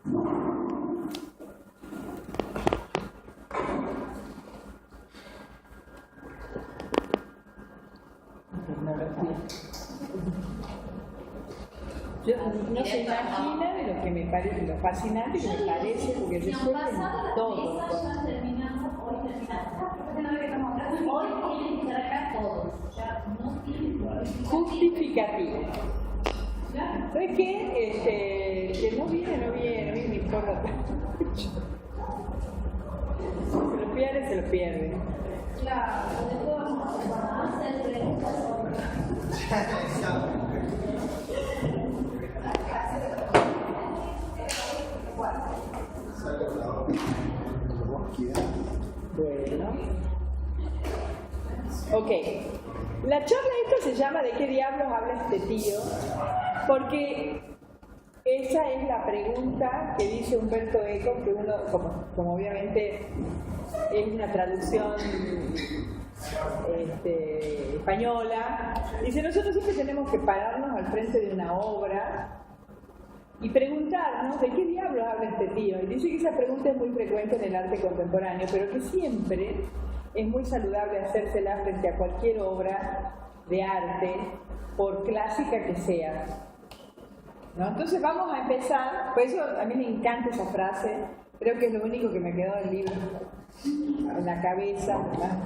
Yo, no se imaginan lo que me parece, lo fascinante que me parece, porque resuelven todo. Justificativo. ¿Sabes qué? Que no viene, a mí me importa mucho. Se lo pierde. Claro, de todas maneras, hacer preguntas sobre. Bueno. Ok. La charla esta se llama ¿De qué diablos habla este tío? Porque esa es la pregunta que dice Umberto Eco, que uno, como obviamente es una traducción española, dice: nosotros siempre tenemos que pararnos al frente de una obra y preguntarnos ¿de qué diablos habla este tío? Y dice que esa pregunta es muy frecuente en el arte contemporáneo, pero que siempre es muy saludable hacérsela frente a cualquier obra de arte, por clásica que sea, ¿no? Entonces vamos a empezar, por eso a mí me encanta esa frase, creo que es lo único que me quedó del libro en la cabeza, ¿verdad?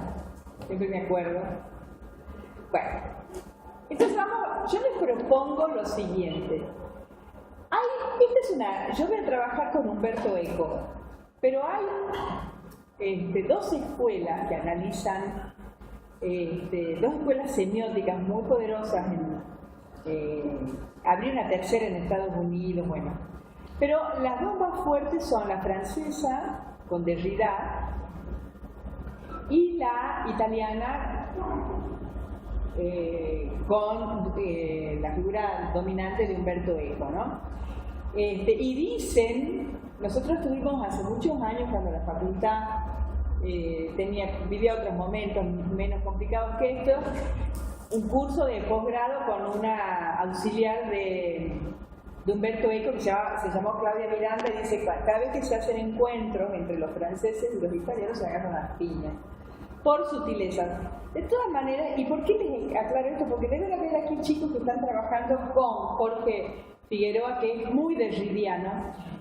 Siempre me acuerdo. Bueno, entonces yo les propongo lo siguiente. Yo voy a trabajar con Umberto Eco, pero hay dos escuelas que analizan, dos escuelas semióticas muy poderosas. Habría una tercera en Estados Unidos, bueno. Pero las dos más fuertes son la francesa, con Derrida, y la italiana, con la figura dominante de Umberto Eco, ¿no? Y dicen, nosotros tuvimos hace muchos años, cuando la facultad vivía otros momentos menos complicados que estos, un curso de posgrado con una auxiliar de Umberto Eco que se llamó Claudia Miranda, y dice: cada vez que se hacen encuentros entre los franceses y los italianos se agarran las piñas por sutileza. De todas maneras, ¿y por qué les aclaro esto? Porque deben haber aquí chicos que están trabajando con Jorge Figueroa, que es muy derridiano,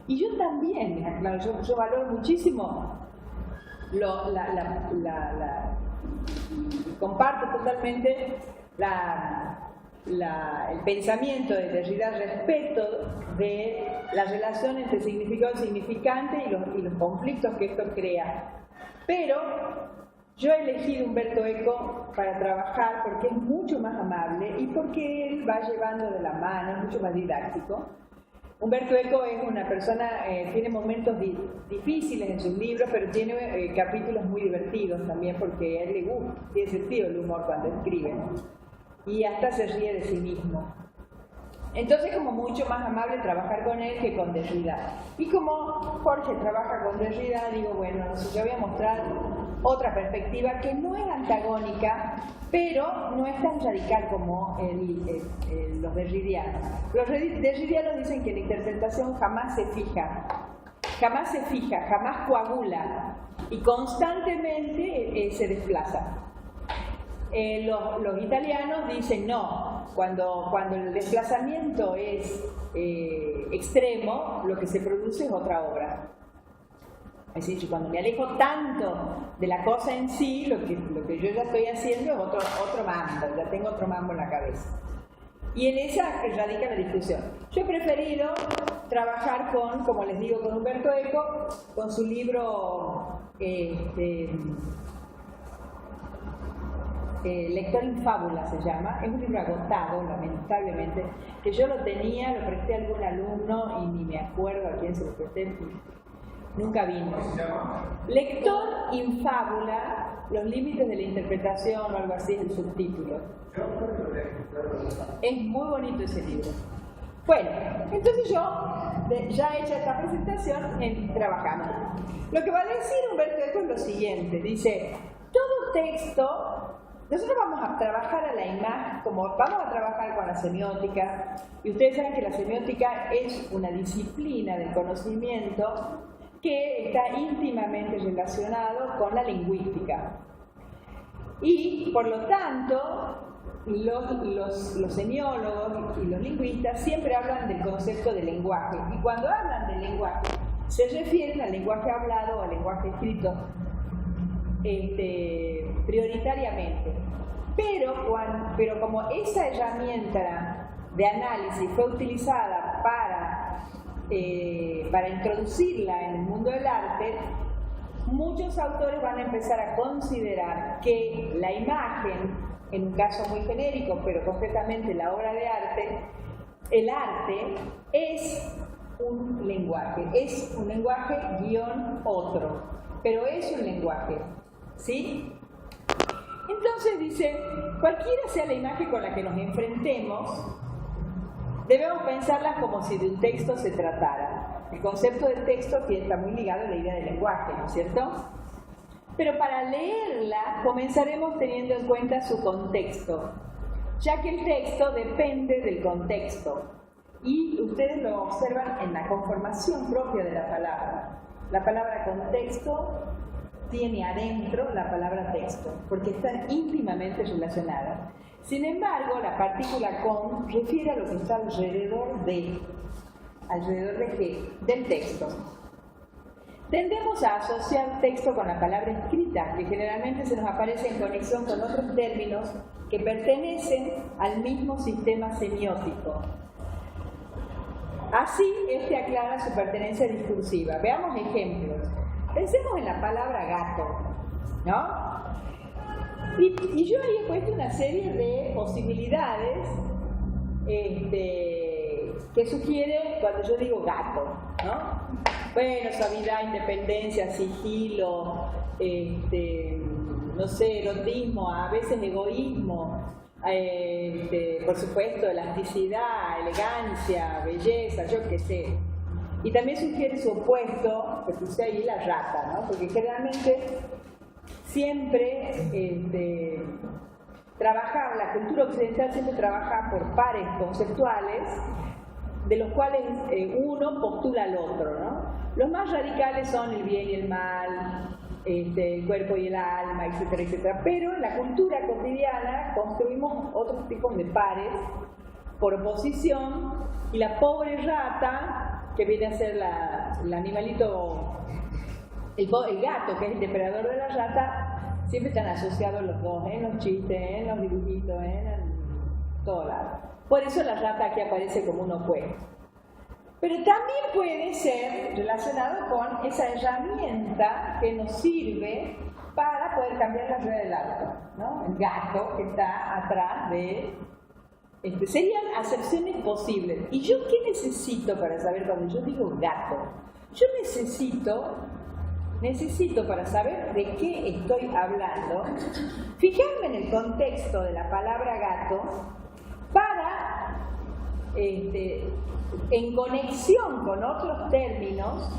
y yo también, aclaro, yo valoro muchísimo, comparto totalmente el pensamiento de Derrida respecto de la relación entre significado y significante y los conflictos que esto crea. Pero yo he elegido Umberto Eco para trabajar porque es mucho más amable y porque él va llevando de la mano, es mucho más didáctico. Humberto Eco es una persona, tiene momentos difíciles en sus libros, pero tiene capítulos muy divertidos también, porque a él le gusta, tiene sentido el humor cuando escribe, ¿no? Y hasta se ríe de sí mismo. Entonces, como mucho más amable trabajar con él que con Derrida. Y como Jorge trabaja con Derrida, digo, bueno, yo voy a mostrar otra perspectiva que no es antagónica, pero no es tan radical como los derridianos. Los derridianos dicen que la interpretación jamás se fija, jamás coagula y constantemente se desplaza. Los italianos dicen no, cuando el desplazamiento es extremo, lo que se produce es otra obra. Es decir, cuando me alejo tanto de la cosa en sí, lo que yo ya estoy haciendo es otro mambo, ya tengo otro mambo en la cabeza. Y en esa radica la discusión. Yo he preferido trabajar como les digo, con Umberto Eco, con su libro Lector in Fábula se llama, es un libro agotado, lamentablemente, que yo lo tenía, lo presté a algún alumno y ni me acuerdo a quién se lo presté, nunca vino. Lector in Fábula, los límites de la interpretación o algo así es el subtítulo. Es muy bonito ese libro. Bueno, entonces yo, ya hecha esta presentación, trabajamos. Lo que va a decir Umberto Eco es lo siguiente, dice: todo texto nosotros vamos a trabajar a la imagen, como vamos a trabajar con la semiótica, y ustedes saben que la semiótica es una disciplina del conocimiento que está íntimamente relacionado con la lingüística. Y, por lo tanto, los semiólogos y los lingüistas siempre hablan del concepto de lenguaje. Y cuando hablan del lenguaje, se refieren al lenguaje hablado o al lenguaje escrito prioritariamente. Pero como esa herramienta de análisis fue utilizada para introducirla en el mundo del arte, muchos autores van a empezar a considerar que la imagen, en un caso muy genérico, pero concretamente la obra de arte, el arte es un lenguaje guión otro, pero es un lenguaje, ¿sí? Entonces dice, cualquiera sea la imagen con la que nos enfrentemos, debemos pensarla como si de un texto se tratara. El concepto del texto que está muy ligado a la idea del lenguaje, ¿no es cierto? Pero para leerla comenzaremos teniendo en cuenta su contexto, ya que el texto depende del contexto. Y ustedes lo observan en la conformación propia de la palabra. La palabra contexto tiene adentro la palabra texto, porque están íntimamente relacionadas. Sin embargo, la partícula con refiere a lo que está alrededor de qué? Del texto. Tendemos a asociar texto con la palabra escrita, que generalmente se nos aparece en conexión con otros términos que pertenecen al mismo sistema semiótico. Así, aclara su pertenencia discursiva. Veamos ejemplos. Pensemos en la palabra gato, ¿no? Y yo ahí he puesto una serie de posibilidades que sugiere cuando yo digo gato, ¿no? Bueno, suavidad, independencia, sigilo, no sé, erotismo, a veces egoísmo, por supuesto, elasticidad, elegancia, belleza, yo qué sé. Y también sugiere su opuesto, que puse ahí la rata, ¿no? Porque generalmente siempre la cultura occidental siempre trabaja por pares conceptuales, de los cuales uno postula al otro, ¿no? Los más radicales son el bien y el mal, el cuerpo y el alma, etcétera, etcétera. Pero en la cultura cotidiana construimos otros tipos de pares por oposición, y la pobre rata, que viene a ser el animalito, el gato, que es el depredador de la rata, siempre están asociados los dos, en los chistes, en los dibujitos, en todo lado. Por eso la rata aquí aparece como un opuesto. Pero también puede ser relacionado con esa herramienta que nos sirve para poder cambiar la rueda del auto, ¿no? El gato que está atrás de... serían acepciones posibles. ¿Y yo qué necesito para saber cuando yo digo gato? Yo necesito para saber de qué estoy hablando, fijarme en el contexto de la palabra gato para, en conexión con otros términos,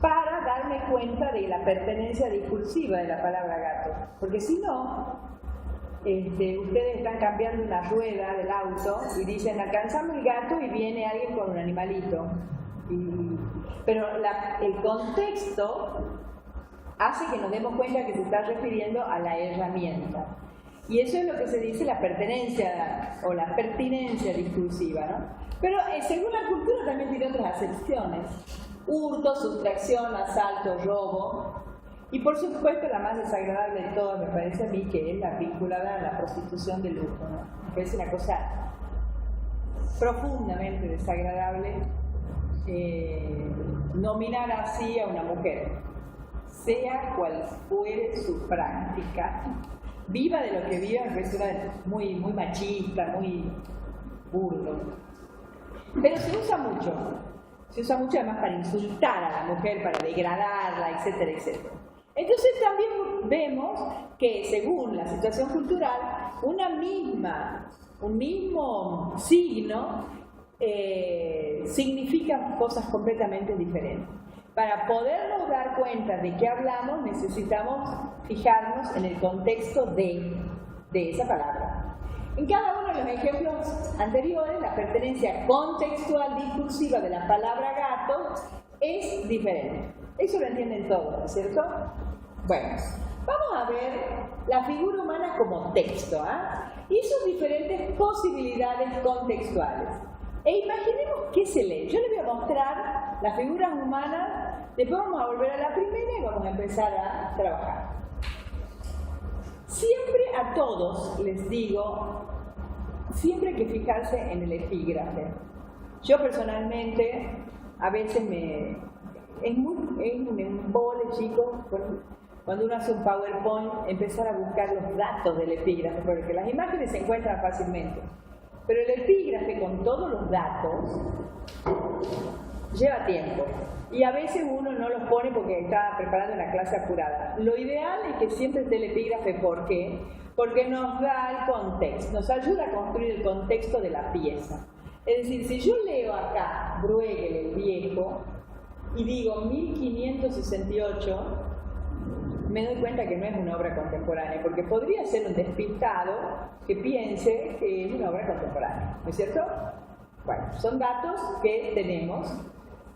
para darme cuenta de la pertenencia discursiva de la palabra gato. Porque si no, ustedes están cambiando una rueda del auto y dicen, alcanzamos el gato y viene alguien con un animalito. Pero el contexto hace que nos demos cuenta que se está refiriendo a la herramienta. Y eso es lo que se dice la pertenencia o la pertinencia discursiva, ¿no? Pero según la cultura también tiene otras acepciones. Hurto, sustracción, asalto, robo. Y por supuesto la más desagradable de todas me parece a mí, que es la vinculada a la prostitución de lujo, ¿no? Que es una cosa profundamente desagradable nominar así a una mujer, sea cual fuere su práctica, viva de lo que viva, me parece muy, muy machista, muy burdo. Pero se usa mucho además para insultar a la mujer, para degradarla, etcétera, etcétera. Entonces también vemos que según la situación cultural, un mismo signo significa cosas completamente diferentes. Para podernos dar cuenta de qué hablamos, necesitamos fijarnos en el contexto de. de esa palabra. En cada uno de los ejemplos anteriores, la pertenencia contextual discursiva de la palabra gato es diferente. Eso lo entienden todos, ¿no es cierto? Bueno, vamos a ver la figura humana como texto, y sus diferentes posibilidades contextuales. E imaginemos qué se lee. Yo les voy a mostrar las figuras humanas, después vamos a volver a la primera y vamos a empezar a trabajar. Siempre a todos les digo, siempre hay que fijarse en el epígrafe. Yo personalmente, a veces es un embole, chicos, cuando uno hace un PowerPoint, empezar a buscar los datos del epígrafe, porque las imágenes se encuentran fácilmente. Pero el epígrafe con todos los datos lleva tiempo. Y a veces uno no los pone porque está preparando una clase apurada. Lo ideal es que siempre esté el epígrafe. ¿Por qué? Porque nos da el contexto, nos ayuda a construir el contexto de la pieza. Es decir, si yo leo acá Bruegel el Viejo y digo 1568, me doy cuenta que no es una obra contemporánea, porque podría ser un despistado que piense que es una obra contemporánea, ¿no es cierto? Bueno, son datos que tenemos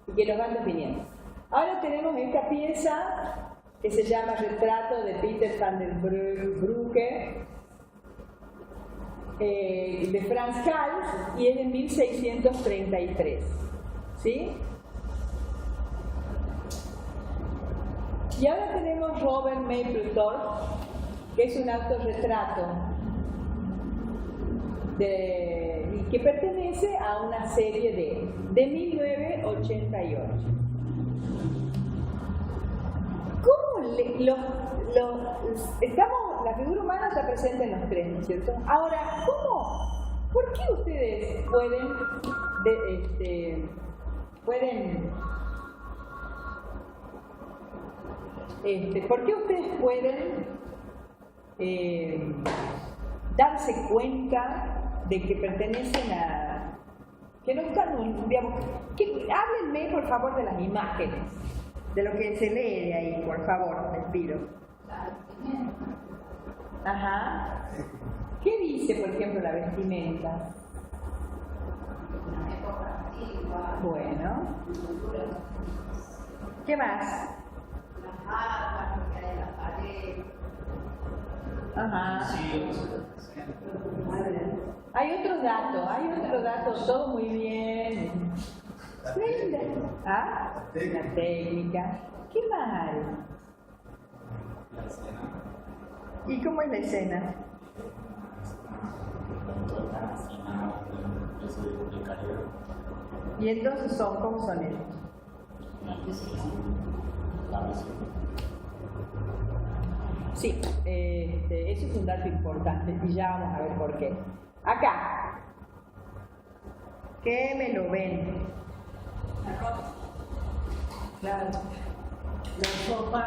y que los van definiendo. Ahora tenemos esta pieza que se llama Retrato de Peter van der Broeke, de Franz Hals, y es de 1633, ¿sí? Y ahora tenemos Robert Mapplethorpe, que es un autorretrato que pertenece a una serie de 1988. ¿Cómo la figura humana está presente en los tres, ¿no es cierto? Ahora, ¿por qué ustedes ¿por qué ustedes pueden darse cuenta de que pertenecen a... que no están, digamos, háblenme por favor de las imágenes, de lo que se lee de ahí, por favor, les pido. Ajá. ¿Qué dice, por ejemplo, la vestimenta? Bueno. ¿Qué más? Ajá. Hay otros datos, todo muy bien. ¿Ah? La técnica. ¿Qué más hay? ¿Y cómo es la escena? ¿Y entonces cómo son ellos? Sí, eso es un dato importante y ya vamos a ver por qué. Acá, ¿qué me lo ven? La ropa. Claro. La ropa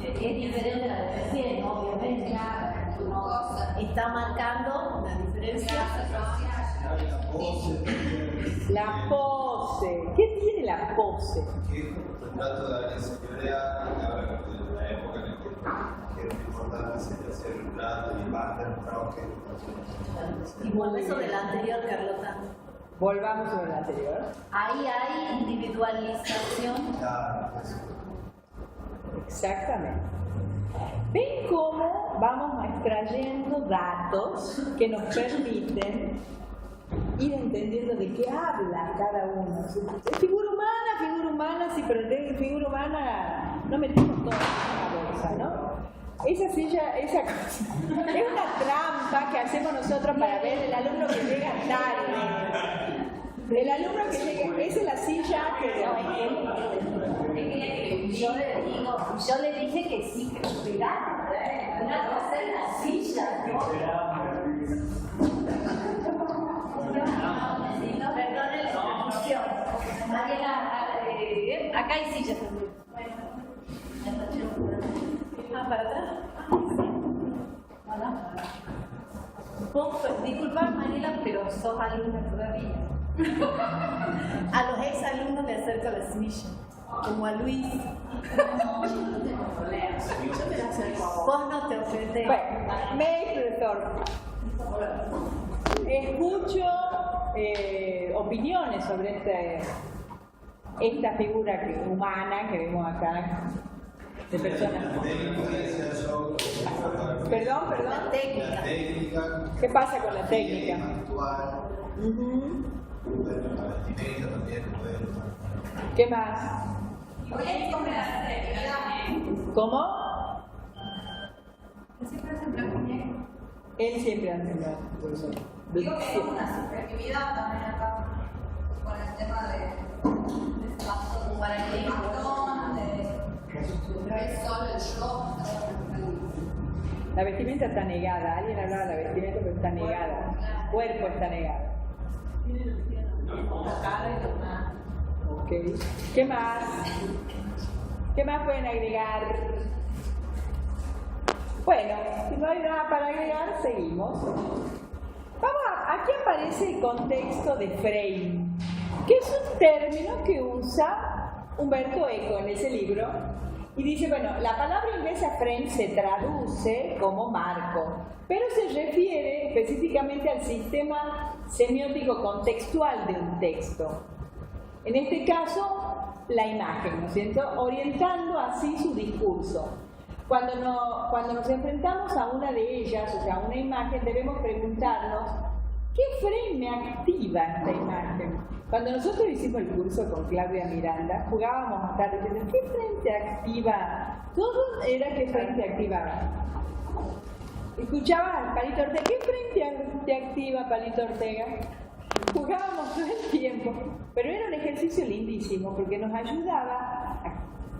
Es diferente a la de recién, obviamente. Está marcando la diferencia. La pose. ¿Qué tiene la pose? Un trato de la señoría, de la época en la que es importante hacer el plato y parte del trabajo que... Y por eso de la anterior, Carlota. Volvamos sobre la anterior. Ahí hay individualización. Exactamente. ¿Ven cómo vamos extrayendo datos que nos permiten ir entendiendo de qué habla cada uno? Figura humana, sí, pero de figura humana no metimos todo en una bolsa, ¿no? Esa silla, esa cosa, es una trampa que hacemos nosotros para ver el alumno que llega tarde. El alumno que llega, esa es la silla que yo le dije que sí, que esperaba. Una cosa es la silla, ¿no? Perdone la confusión. Acá hay sillas también. ¿Para atrás? Disculpa, Mariela, pero sos alumna todavía. A los ex alumnos le acerco la silla. Como a Luis. Vos no te ofendés. Bueno, escucho opiniones sobre esta figura humana que vemos acá, de personas. Perdón. La técnica. ¿Qué pasa con la técnica? ¿Qué más? ¿Cómo? Él siempre anda en blanco. Digo que hay una subjetividad también acá con el tema de bastón, para el bastón, de solo el yo. La vestimenta está negada. Alguien hablaba de la vestimenta, pero está negada. El cuerpo está negado. Ok. ¿Qué más? ¿Qué más pueden agregar? Bueno, si no hay nada para agregar, seguimos. Aquí aparece el contexto de frame, que es un término que usa Umberto Eco en ese libro. Y dice, bueno, la palabra inglesa frame se traduce como marco, pero se refiere específicamente al sistema semiótico contextual de un texto. En este caso, la imagen, ¿no es cierto? Orientando así su discurso. Cuando nos enfrentamos a una de ellas, o sea, a una imagen, debemos preguntarnos, ¿qué frame me activa esta imagen? Cuando nosotros hicimos el curso con Claudia Miranda, jugábamos a estar diciendo, ¿qué frame te activa? Todo era qué frame te activaba. Escuchabas al Palito Ortega, ¿qué frame te activa, Palito Ortega? Jugábamos todo el tiempo, pero era un ejercicio lindísimo porque nos ayudaba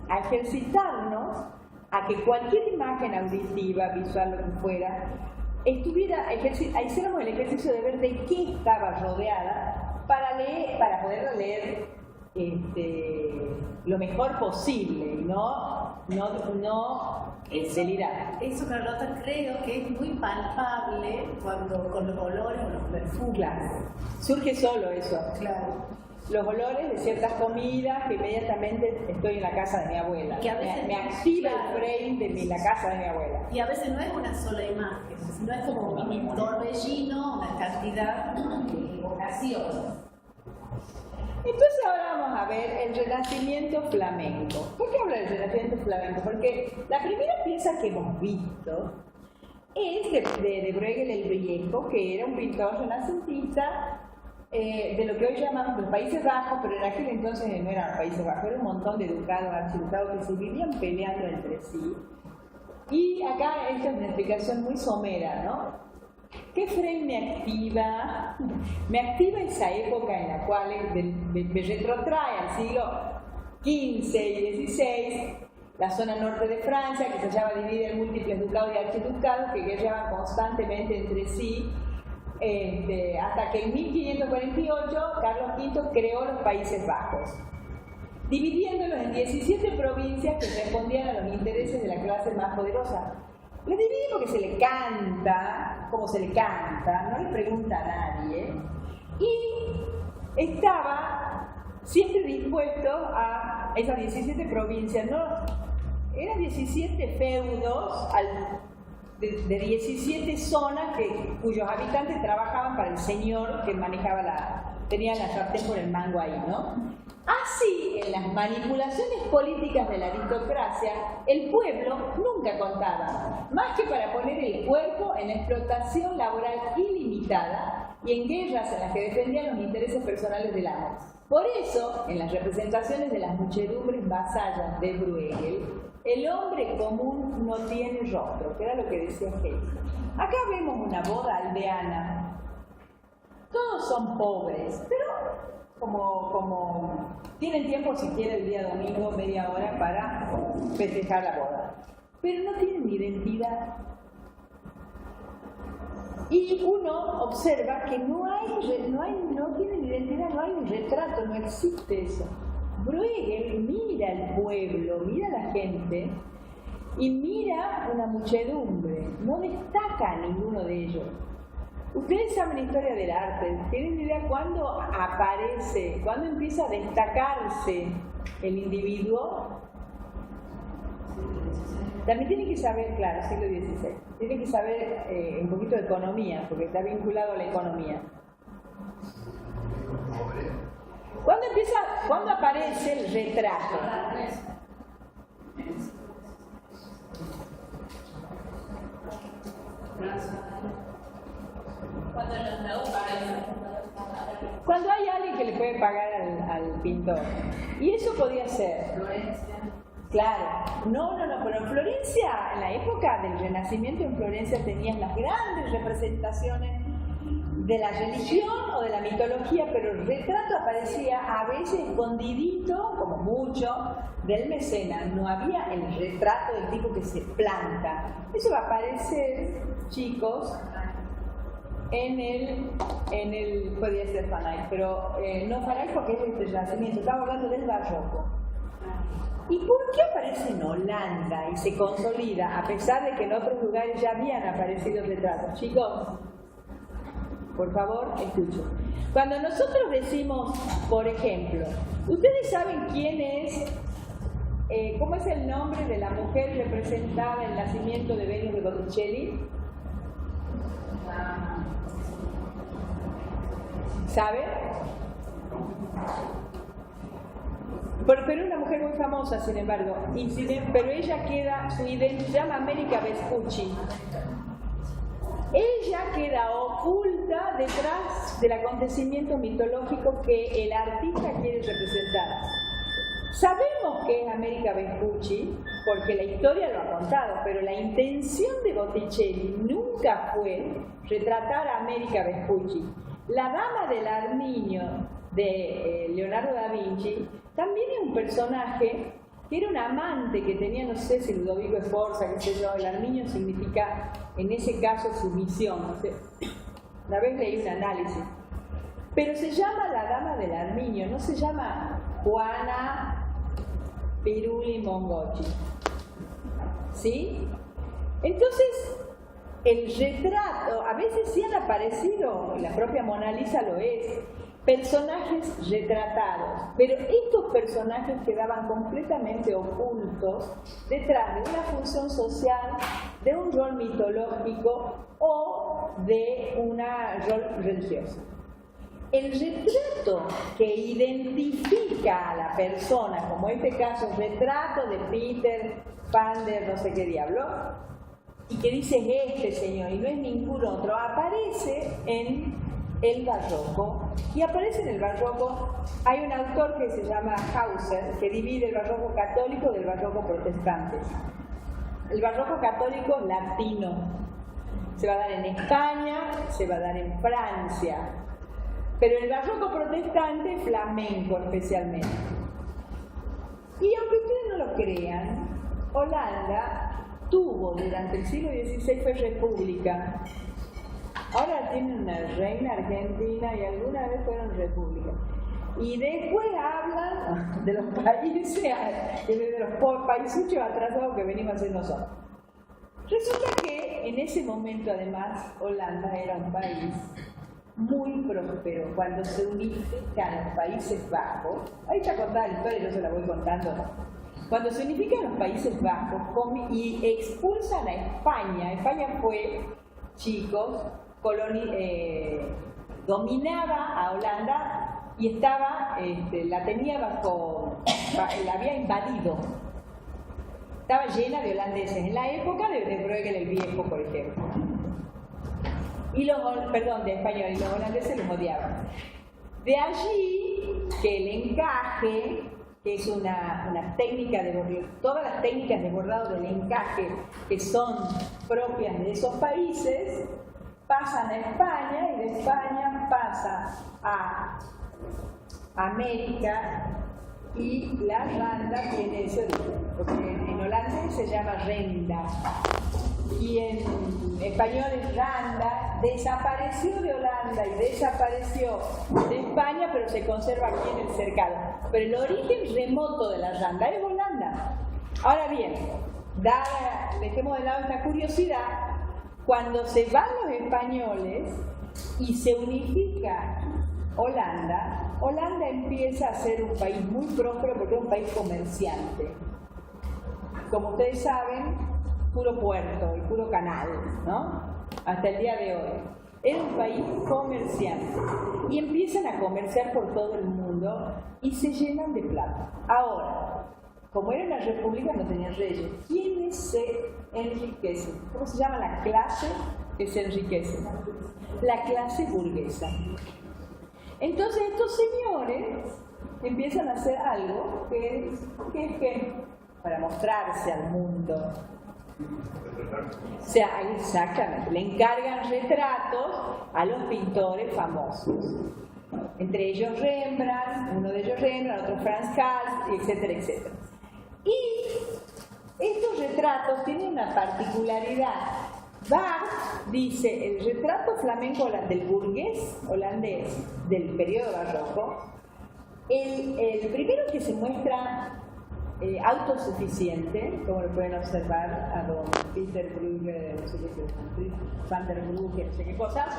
a ejercitarnos a que cualquier imagen auditiva, visual, lo que fuera, hiciéramos el ejercicio de ver de qué estaba rodeada para poderla leer lo mejor posible, no delirar. Eso, Carlota, creo que es muy palpable cuando con los olores o los perfumes. Claro. Surge solo eso. Claro. Los olores de ciertas comidas que inmediatamente estoy en la casa de mi abuela. Que a veces me activa el frame de la casa de mi abuela. Y a veces no es una sola imagen, sino es como un torbellino, una cantidad de evocaciones. Entonces ahora vamos a ver el Renacimiento flamenco. ¿Por qué hablo del Renacimiento flamenco? Porque la primera pieza que hemos visto es de Bruegel el Viejo, que era un pintor renacentista de lo que hoy llamamos los Países Bajos, pero en aquel entonces no eran los Países Bajos, era un montón de ducados, archiducados que se vivían peleando entre sí. Y acá esta es una explicación muy somera, ¿no? ¿Qué frame me activa? Me activa esa época en la cual me retrotrae al siglo XV y XVI, la zona norte de Francia, que se hallaba dividida en múltiples ducados y archiducados que guerreaban constantemente entre sí, hasta que en 1548 Carlos V creó los Países Bajos, dividiéndolos en 17 provincias que respondían a los intereses de la clase más poderosa. Lo divide porque se le canta, como se le canta, no le pregunta a nadie, y estaba siempre dispuesto a esas 17 provincias, ¿no? Eran 17 feudos de 17 zonas cuyos habitantes trabajaban para el señor que tenía la sartén por el mango ahí, ¿no? Así, en las manipulaciones políticas de la aristocracia, el pueblo nunca contaba, más que para poner el cuerpo en explotación laboral ilimitada y en guerras en las que defendían los intereses personales del amo. Por eso, en las representaciones de las muchedumbres vasallas de Bruegel, el hombre común no tiene rostro, que era lo que decía Hegel. Acá vemos una boda aldeana. Todos son pobres, pero como tienen tiempo si quieren el día domingo, media hora para festejar la boda. Pero no tienen identidad. Y uno observa que no tienen identidad, no hay un retrato, no existe eso. Bruegel mira al pueblo, mira a la gente y mira una muchedumbre, no destaca a ninguno de ellos. Ustedes saben historia del arte, ¿tienen idea cuándo aparece, cuándo empieza a destacarse el individuo también tiene que saber, claro, siglo XVI, tiene que saber un poquito de economía, porque está vinculado a la economía. ¿Cuándo aparece el retrato? Cuando hay alguien que le puede pagar al pintor. Y eso podía ser. Claro, no, pero en Florencia, en la época del Renacimiento, en Florencia tenían las grandes representaciones de la religión o de la mitología, pero el retrato aparecía a veces escondidito, como mucho, del mecenas. No había el retrato del tipo que se planta. Eso va a aparecer, chicos, en el podría ser Van Eyck, pero no Van Eyck porque es el Renacimiento, estamos hablando del barroco. ¿Y por qué aparece en Holanda y se consolida, a pesar de que en otros lugares ya habían aparecido retratos? Chicos, por favor, escuchen. Cuando nosotros decimos, por ejemplo, ¿ustedes saben quién es, cómo es el nombre de la mujer representada en el nacimiento de Venus de Botticelli? ¿Saben? Pero es una mujer muy famosa, sin embargo, pero ella queda, su identidad se llama America Vespucci. Ella queda oculta detrás del acontecimiento mitológico que el artista quiere representar. Sabemos que es America Vespucci porque la historia lo ha contado, pero la intención de Botticelli nunca fue retratar a America Vespucci. La dama del Armiño de Leonardo da Vinci también es un personaje que era un amante que tenía, no sé si Ludovico Sforza, qué sé yo. El Armiño significa, en ese caso, sumisión, no sé. Una vez leí un análisis. Pero se llama la dama del Armiño, no se llama Juana Piruli Mongocci. ¿Sí? Entonces, el retrato, a veces sí han aparecido, la propia Mona Lisa lo es, personajes retratados, pero estos personajes quedaban completamente ocultos detrás de una función social, de un rol mitológico o de un rol religioso. El retrato que identifica a la persona, como en este caso el retrato de Peter Pan der no sé qué diablo, y que dice este señor y no es ningún otro, aparece en el barroco, y aparece en el barroco. Hay un autor que se llama Hauser que divide el barroco católico del barroco protestante. El barroco católico latino se va a dar en España, se va a dar en Francia, pero el barroco protestante flamenco especialmente. Y aunque ustedes no lo crean, Holanda tuvo durante el siglo XVI, fue república. Ahora tienen una reina argentina y alguna vez fueron república. Y después hablan de los países, de los paísuchos atrasados que venimos a hacer nosotros. Resulta que en ese momento, además, Holanda era un país muy próspero. Cuando se unifican los Países Bajos, ahí está contada la historia, yo se la voy contando. Cuando se unifican los Países Bajos y expulsan a España, España fue, chicos, dominaba a Holanda y estaba, la tenía la había invadido. Estaba llena de holandeses en la época de Bruegel el Viejo, por ejemplo. Y de españoles, y los holandeses los odiaban. De allí que el encaje, que es una técnica de bordado, todas las técnicas de bordado del encaje que son propias de esos países, pasan a España y de España pasa a América, y la randa tiene ese origen, porque en holandés se llama renda y en español es randa. Desapareció de Holanda y desapareció de España, pero se conserva aquí en el cercado. Pero el origen remoto de la randa es Holanda. Ahora bien, dejemos de lado esta curiosidad. Cuando se van los españoles y se unifica Holanda, Holanda empieza a ser un país muy próspero porque es un país comerciante. Como ustedes saben, puro puerto y puro canal, ¿no? Hasta el día de hoy. Era un país comerciante. Y empiezan a comerciar por todo el mundo y se llenan de plata. Ahora, como era una república, no tenían reyes. ¿Quiénes se enriquecen? ¿Cómo se llama la clase que se enriquece? La clase burguesa. Entonces estos señores empiezan a hacer algo que es para mostrarse al mundo. O sea, exactamente, le encargan retratos a los pintores famosos. Entre ellos Rembrandt, uno de ellos Rembrandt, otro Frans Hals, etcétera, etcétera. Y estos retratos tienen una particularidad. Barthes dice, el retrato flamenco del burgués holandés del periodo barroco, el primero que se muestra autosuficiente, como lo pueden observar a don Peter Brugge, no sé qué, Van der Brugge, no sé qué cosas,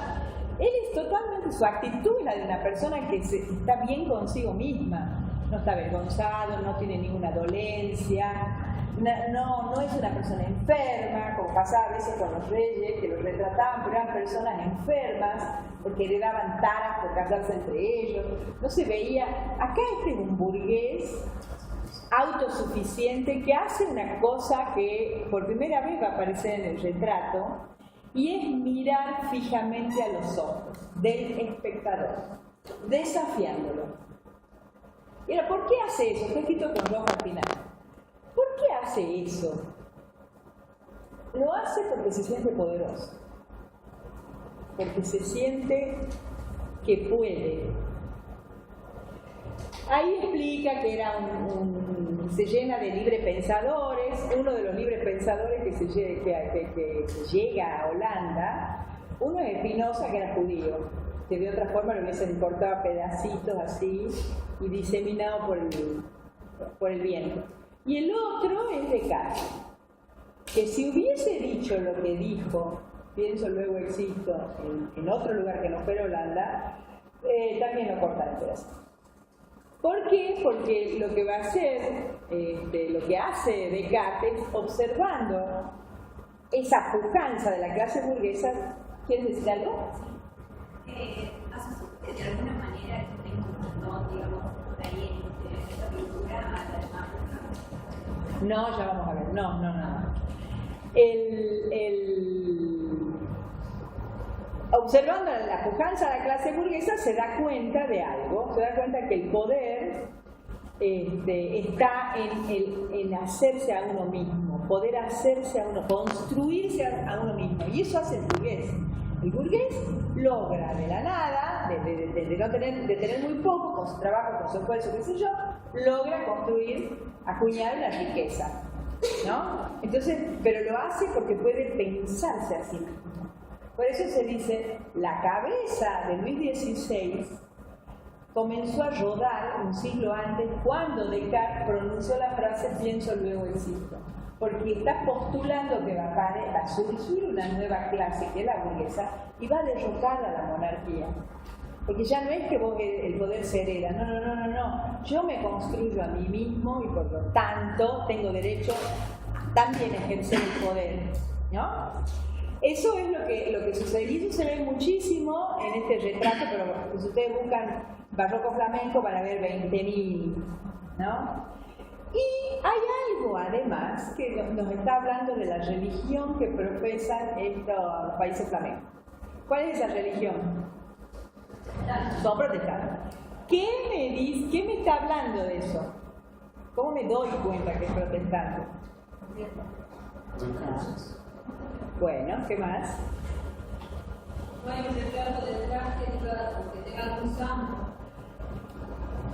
él es totalmente, su actitud es la de una persona que está bien consigo misma, no está avergonzado, no tiene ninguna dolencia, no es una persona enferma, como pasaba a veces con los reyes, que los retrataban, pero eran personas enfermas, porque heredaban taras por casarse entre ellos, no se veía. Acá este es un burgués autosuficiente que hace una cosa que por primera vez va a aparecer en el retrato, y es mirar fijamente a los ojos del espectador, desafiándolo. Y ahora, ¿por qué hace eso? Está escrito con rojo al final. ¿Por qué hace eso? Lo hace porque se siente poderoso, porque se siente que puede. Ahí explica que era se llena de librepensadores. Uno de los librepensadores que llega a Holanda, uno es Spinoza, que era judío, que de otra forma lo hubiesen cortado a pedacitos así y diseminado por el viento. Y el otro es Descartes, que si hubiese dicho lo que dijo, pienso luego existo, en otro lugar que no fuera Holanda, también lo cortan en pedazos. ¿Por qué? Porque lo que va a hacer, lo que hace Descartes, observando esa pujanza de la clase burguesa, ¿quieres decir algo? ¿Asume que de alguna manera tengo un montón, digamos, ahí en esta pintura? No, ya vamos a ver, no. Observando la pujanza de la clase burguesa se da cuenta de algo, se da cuenta que el poder está en hacerse a uno mismo, poder hacerse a uno, construirse a uno mismo, y eso hace el burgués. El burgués logra de la nada, de tener muy poco, con su trabajo, con su esfuerzo, qué sé yo, logra construir, acuñar la riqueza, ¿no? Entonces, pero lo hace porque puede pensarse a sí mismo. Por eso se dice, la cabeza de Luis XVI comenzó a rodar un siglo antes cuando Descartes pronunció la frase pienso luego existo, porque está postulando que va a surgir una nueva clase que es la burguesa y va a derrocar a la monarquía, porque ya no es que vos el poder se hereda, no, yo me construyo a mí mismo y por lo tanto tengo derecho también a ejercer el poder, ¿no? Eso es lo que sucede, y eso se ve muchísimo en este retrato, pero si ustedes buscan barroco flamenco van a ver 20.000, ¿no? Y hay algo además que nos está hablando de la religión que profesan estos países flamencos. ¿Cuál es esa religión? Son protestantes. ¿Qué me está hablando de eso? ¿Cómo me doy cuenta que es protestante? Bueno, ¿qué más?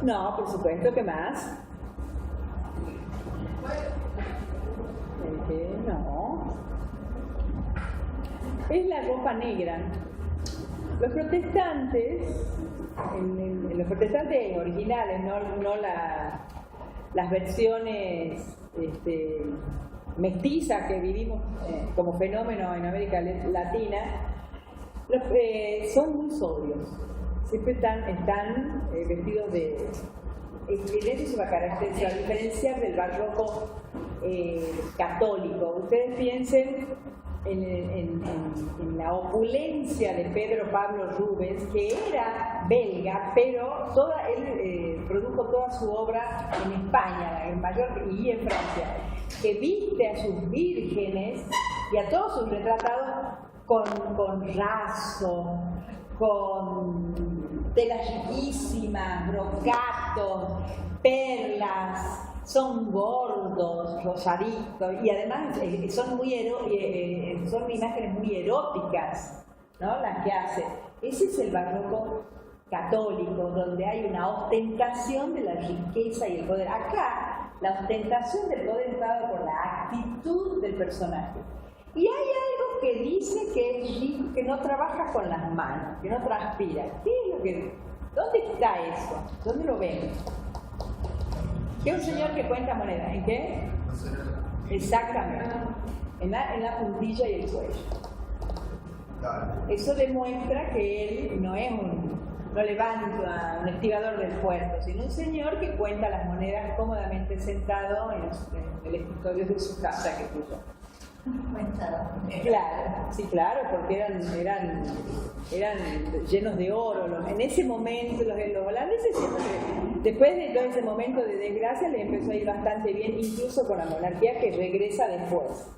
No, por supuesto, ¿qué más? No. Es la ropa negra. Los protestantes, los protestantes originales, no las versiones mestizas que vivimos como fenómeno en América Latina, son muy sobrios. siempre están vestidos de... En eso se va a caracterizar, a diferenciar del barroco católico. Ustedes piensen en la opulencia de Pedro Pablo Rubens, que era belga, pero él produjo toda su obra en España, en Mallorca y en Francia, que viste a sus vírgenes y a todos sus retratados con raso, con telas riquísimas, brocatos, perlas. Son gordos, rosaditos, y además son imágenes muy eróticas, ¿no? Las que hace. Ese es el barroco católico, donde hay una ostentación de la riqueza y el poder. Acá, la ostentación del poder es dada por la actitud del personaje. Y hay algo que dice que es rico, que no trabaja con las manos, que no transpira. ¿Qué es lo que? ¿Dónde está eso? ¿Dónde lo ven? ¿Qué es un señor que cuenta monedas? ¿En qué? Exactamente. En la puntilla y el cuello. Eso demuestra que él no levanta un estibador del puerto, sino un señor que cuenta las monedas cómodamente sentado en el escritorio de su casa que puso. Claro, sí, claro, porque eran llenos de oro. En ese momento, los holandeses siempre, después de todo ese momento de desgracia, les empezó a ir bastante bien, incluso con la monarquía que regresa después.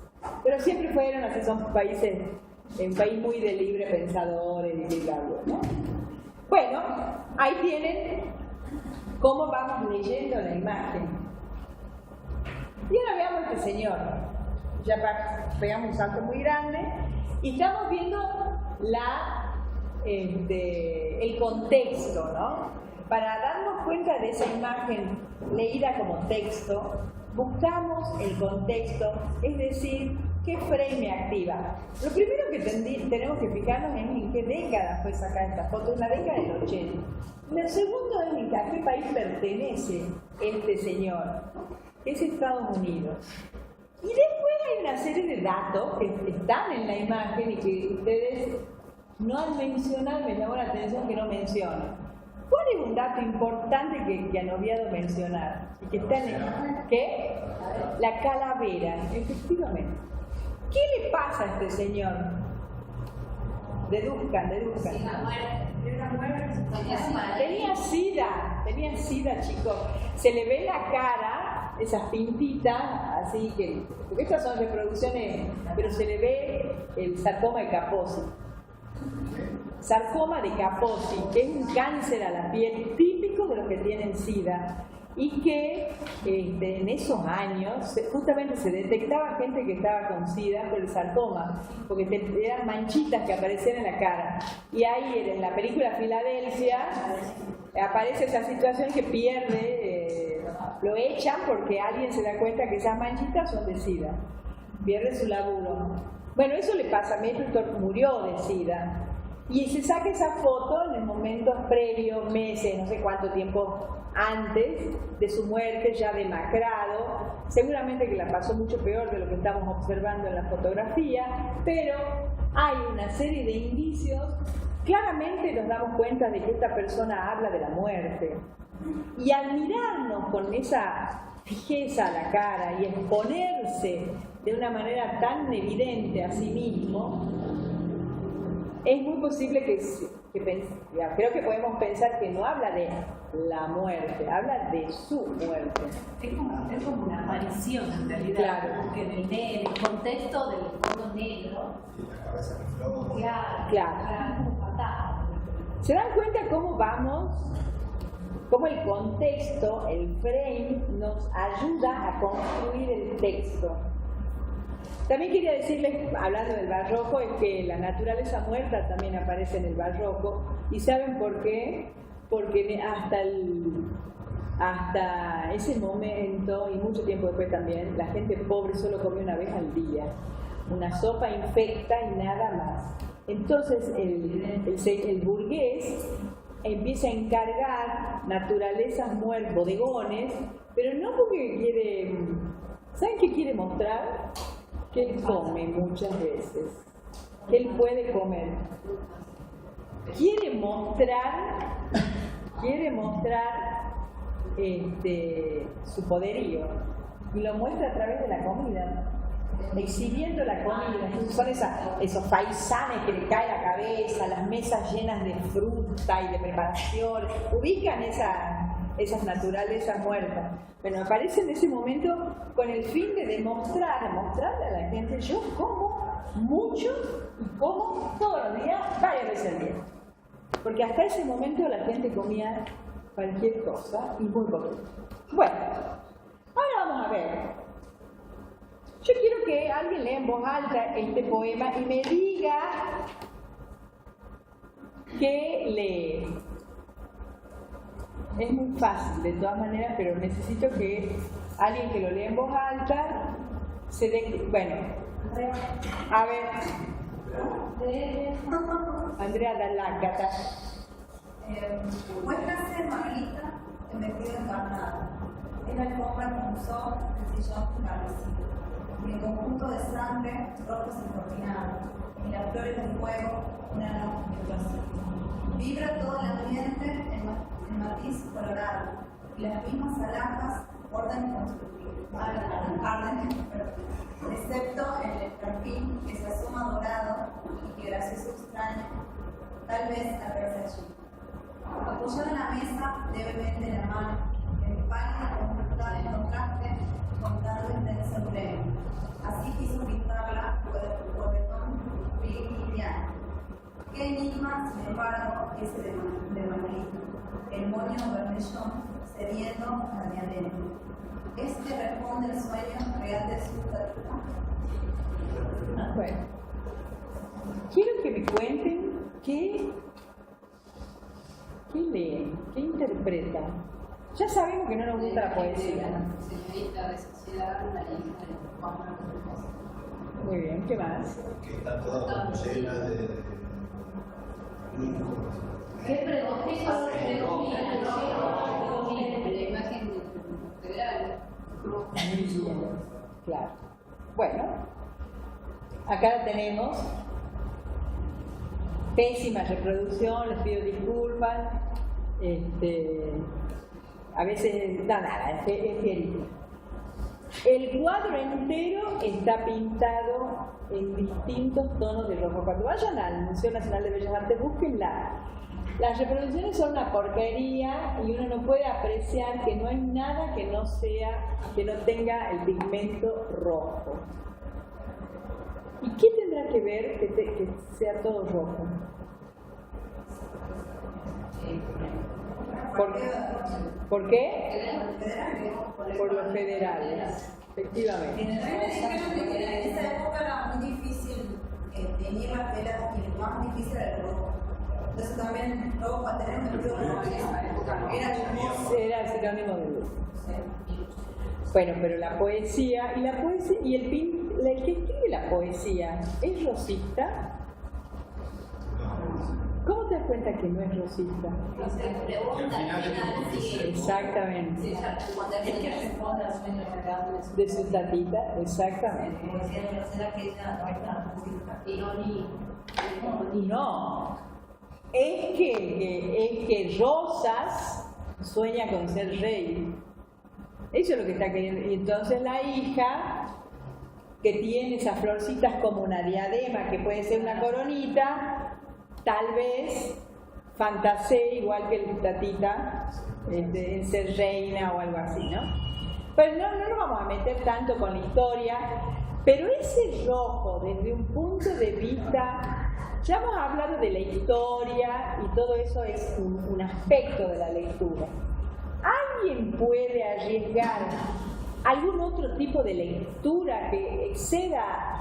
Pero siempre fueron, así son países, un país muy de libre pensadores y bla, bla, ¿no? Bueno, ahí tienen cómo vamos leyendo la imagen. Y ahora veamos a este señor. Ya pegamos un salto muy grande y estamos viendo el contexto, ¿no? Para darnos cuenta de esa imagen leída como texto, buscamos el contexto, es decir, qué frame activa. Lo primero que tenemos que fijarnos es en qué década fue sacada esta foto, es la década del 80. Lo segundo es a qué país pertenece este señor, es Estados Unidos. Y después hay una serie de datos que están en la imagen y que ustedes no han mencionado, me llamó la atención que no mencionen. ¿Cuál es un dato importante que han olvidado mencionar? Y que está en ¿qué? La calavera, efectivamente. ¿Qué le pasa a este señor? Deduzcan. Tenía sida, chicos. Se le ve la cara, esas pintitas, así que, porque estas son reproducciones, pero se le ve el sarcoma de Kaposi. Sarcoma de Kaposi, que es un cáncer a la piel típico de los que tienen sida y que en esos años justamente se detectaba gente que estaba con sida por el sarcoma, porque eran manchitas que aparecían en la cara. Y ahí en la película Filadelfia aparece esa situación que pierde, lo echan porque alguien se da cuenta que esas manchitas son de sida, pierde su laburo. Bueno, eso le pasa a Mapplethorpe, murió de sida. Y se saca esa foto en el momento previo, meses, no sé cuánto tiempo antes de su muerte, ya demacrado. Seguramente que la pasó mucho peor de lo que estamos observando en la fotografía, pero hay una serie de indicios. Claramente nos damos cuenta de que esta persona habla de la muerte. Y al mirarnos con esa fijeza a la cara y exponerse de una manera tan evidente a sí mismo, es muy posible que creo que podemos pensar que no habla de la muerte, habla de su muerte. Es como una aparición en realidad, claro. Porque en el contexto del fondo negro. Y la cabeza en flor. Claro, como fantasma. ¿Se dan cuenta cómo cómo el contexto, el frame, nos ayuda a construir el texto? También quería decirles, hablando del barroco, es que la naturaleza muerta también aparece en el barroco. ¿Y saben por qué? Porque hasta ese momento, y mucho tiempo después también, la gente pobre solo comía una vez al día. Una sopa infecta y nada más. Entonces el burgués empieza a encargar naturalezas muertas, bodegones, pero no porque quiere... ¿Saben qué quiere mostrar? Que él come muchas veces, que él puede comer. quiere mostrar su poderío y lo muestra a través de la comida, exhibiendo la comida. Son esos faisanes que le cae la cabeza, las mesas llenas de fruta y de preparación. Ubican esas naturalezas muertas. Bueno, aparece en ese momento con el fin de demostrarle a la gente: yo como mucho y como todos los días, varias veces al día. Porque hasta ese momento la gente comía cualquier cosa y muy poquito. Bueno, ahora vamos a ver. Yo quiero que alguien lea en voz alta este poema y me diga qué lee. Es muy fácil de todas maneras, pero necesito que alguien que lo lea en voz alta se dé... Bueno, a ver. Andrea Dalácata. Muéstrase Margarita en vestido encarnado. Es la alfombra con un sol, el sillón encarnecido. Y el conjunto de sangre, rojos encortinados. Y las flores del fuego, una noche explosiva. Vibra todo el ambiente en matiz colorado. Y las mismas alhajas orden arden, excepto en el perfil que se asoma dorado y que gracioso extraño, tal vez al verse allí. Apoyada en la mesa, levemente en la mano, el pálido conjuntural en contraste con tanto intenso breve. Así quiso pintarla por betón liviano. Qué enigma, sin embargo, ese de Manolito, el moño vermellón cediendo hacia adentro. Este responde al sueño real de su tatita. Bueno, quiero que me cuenten qué leen, qué interpretan. Ya sabemos que no nos gusta la poesía. Señorita de sociedad, una hija de Juan Manuel. Muy bien, ¿qué más? Que está toda llena de ¿Qué predomina la imagen federal? Claro. Bueno, acá la tenemos. Pésima reproducción, les pido disculpas. A veces, no, nada, es fielito. El cuadro entero está pintado en distintos tonos de rojo. Cuando vayan al Museo Nacional de Bellas Artes, búsquenla. Las reproducciones son una porquería y uno no puede apreciar que no hay nada que no tenga el pigmento rojo. ¿Y qué tendrá que ver que sea todo rojo? ¿Por qué? Por los federales, efectivamente. En el Reino dijeron que en esa época era muy difícil teñir las telas y lo más difícil era el rojo. Entonces también rojo para tener un vestido rojo en esa época era hermoso. Era el sinónimo de luz. Bueno, pero la poesía y el que escribe la poesía es rosista. ¿Cómo te das cuenta que no es rosista? Exactamente. Es que responde a sueños De su tatita, exactamente. Y no. Es que Rosas sueña con ser rey. Eso es lo que está queriendo. Y entonces la hija, que tiene esas florcitas como una diadema, que puede ser una coronita, tal vez fantasee igual que el tatita en ser reina o algo así, ¿no? Pero no nos vamos a meter tanto con la historia, pero ese rojo desde un punto de vista, ya hemos hablado de la historia y todo eso es un aspecto de la lectura. ¿Alguien puede arriesgar algún otro tipo de lectura que exceda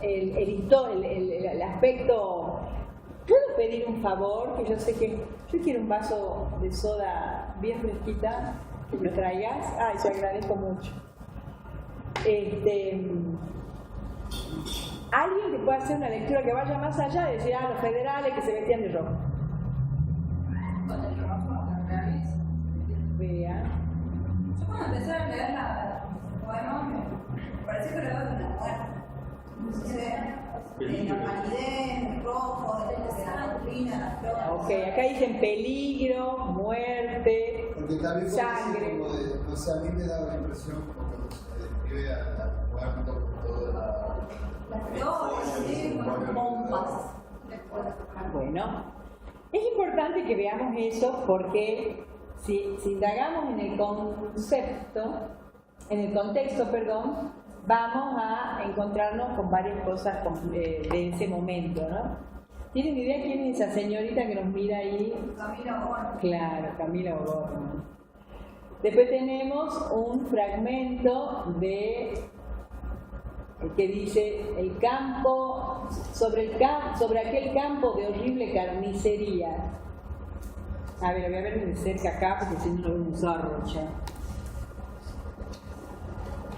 el aspecto? ¿Puedo pedir un favor? Que yo sé que yo quiero un vaso de soda bien fresquita, que me traigas. Ay, te agradezco mucho. Alguien que pueda hacer una lectura que vaya más allá de decir, los federales que se vestían de rojo. Vea. Yo cuando empecé a leer el poema me pareció que era de la muerte. La palidez, el rojo, de espinas, las flores. Ok, acá dicen peligro, muerte, Porque también sangre. como de, no sé, a mí me da la impresión como cuando se describe al muerto con toda Las flores, sí, con las pompas. Bueno, es importante que veamos eso porque si indagamos en el contexto, vamos a encontrarnos con varias cosas de ese momento, ¿no? ¿Tienen idea quién es esa señorita que nos mira ahí? Camila O'Gorman. Claro, Camila O'Gorman. Después tenemos un fragmento de que dice el campo sobre aquel campo de horrible carnicería. A ver, voy a ver de cerca acá porque si no lo veo un zorro ya.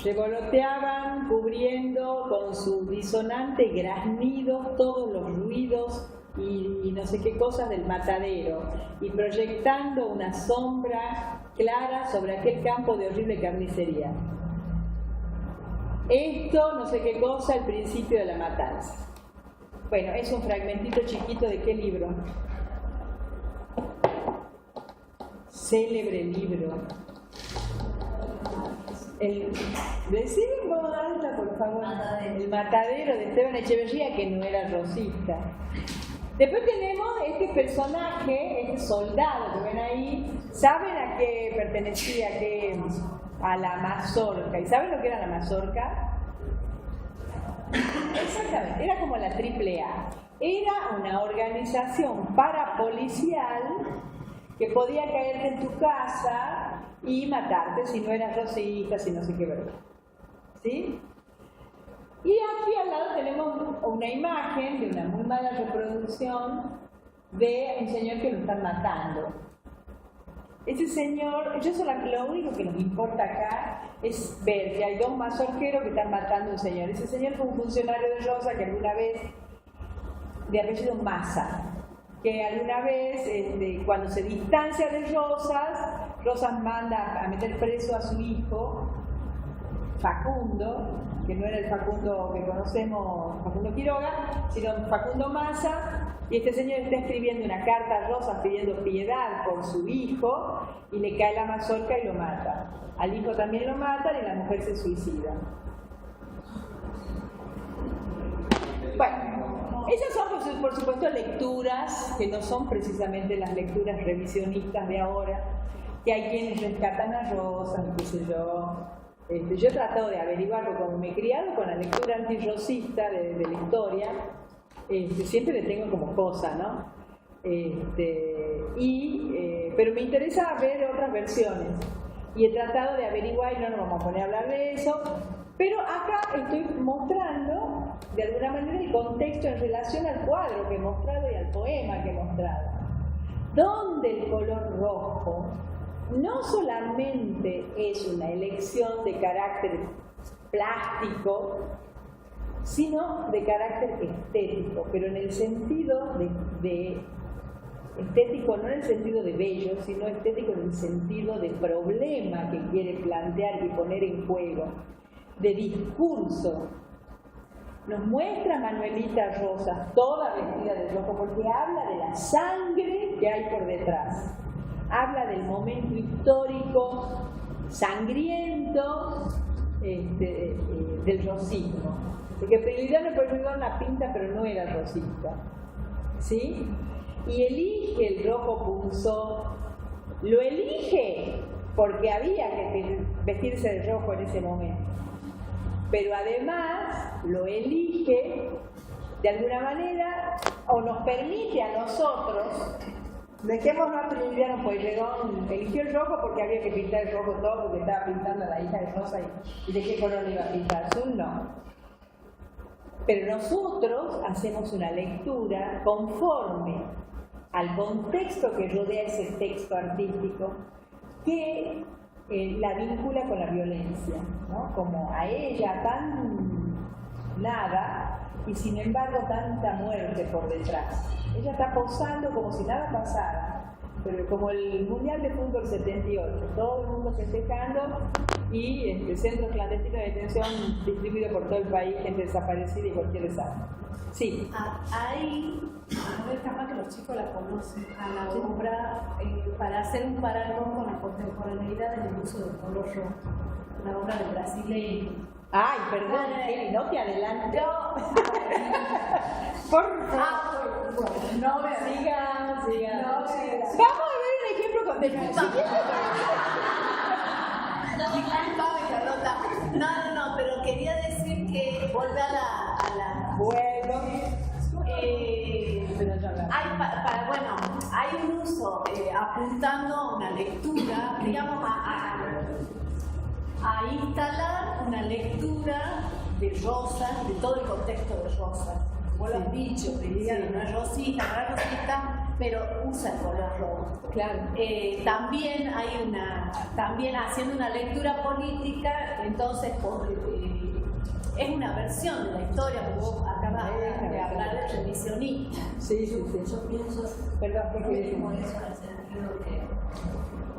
Revoloteaban cubriendo con su disonante graznido todos los ruidos y no sé qué cosas del matadero y proyectando una sombra clara sobre aquel campo de horrible carnicería. Esto, no sé qué cosa, el principio de la matanza. Bueno, es un fragmentito chiquito de qué libro. Célebre libro. Decime en voz alta, por favor. El matadero de Esteban Echeverría, que no era rosista. Después tenemos este personaje, este soldado que ven ahí. ¿Saben a qué pertenecía? A la mazorca. ¿Y saben lo que era la mazorca? Exactamente, era como la AAA. Era una organización parapolicial que podía caerte en tu casa y matarte si no eras rosista, si no sé qué verdad. ¿Sí? Y aquí al lado tenemos una imagen de una muy mala reproducción de un señor que lo están matando. Ese señor, lo único que nos importa acá es ver que hay dos mazorqueros que están matando a un señor. Ese señor fue un funcionario de Rosa que alguna vez, de apellido Massa, que alguna vez, cuando se distancia de Rosas manda a meter preso a su hijo, Facundo, que no era el Facundo que conocemos, Facundo Quiroga, sino Facundo Massa, y este señor está escribiendo una carta a Rosas pidiendo piedad por su hijo, y le cae la mazorca y lo mata. Al hijo también lo matan y la mujer se suicida. Bueno, esas son por supuesto lecturas que no son precisamente las lecturas revisionistas de ahora, que hay quienes rescatan a Rosas, qué sé yo. Yo he tratado de averiguarlo como me he criado con la lectura antirrosista de la historia, siempre le tengo como cosa, ¿no? Pero me interesa ver otras versiones y he tratado de averiguar, y no nos vamos a poner a hablar de eso, pero acá estoy mostrando de alguna manera el contexto en relación al cuadro que he mostrado y al poema que he mostrado, donde el color rojo no solamente es una elección de carácter plástico, sino de carácter estético, pero en el sentido de estético, no en el sentido de bello, sino estético en el sentido de problema que quiere plantear y poner en juego, de discurso. Nos muestra Manuelita Rosas toda vestida de rojo porque habla de la sangre que hay por detrás. Habla del momento histórico sangriento del rosismo. Porque Prilidiano la pinta, pero no era rosista. ¿Sí? Y elige el rojo punzón. Lo elige porque había que vestirse de rojo en ese momento. Pero además lo elige de alguna manera, o nos permite a nosotros. Dejémoslo a Prilidiano Pueyrredón, eligió el rojo porque había que pintar el rojo todo, porque estaba pintando a la hija de Rosa y de qué color le iba a pintar, azul no. Pero nosotros hacemos una lectura conforme al contexto que rodea ese texto artístico que la vincula con la violencia, ¿no? Como a ella tan nada y sin embargo tanta muerte por detrás. Ella está posando como si nada pasara, pero como el Mundial de Fútbol 78, todo el mundo festejando y centros clandestinos de detención distribuidos por todo el país, gente desaparecida y cualquier desastre. Sí. Hay, a ver, capaz que los chicos la conocen, a la obra para hacer un parangón con la contemporaneidad del uso del color rojo, una obra de brasileño. Ay, perdón, Kelly, no te adelantes. Por favor. No, Sigamos. No, Vamos a ver un ejemplo con Disculpame, Carlota. No, pero quería decir que vuelve a la Bueno. Hay un uso apuntando a una lectura, digamos, a instalar una lectura de Rosas, de todo el contexto de Rosas. Vos lo has dicho, Liliana, no es rosita, no es rosita, pero usa el color rojo. Claro. También haciendo una lectura política, entonces es una versión de la historia, porque vos acabas de hablar de revisionismo. Sí. Yo pienso, Perdón, ¿qué lo quieres mismo decir? eso en el sentido que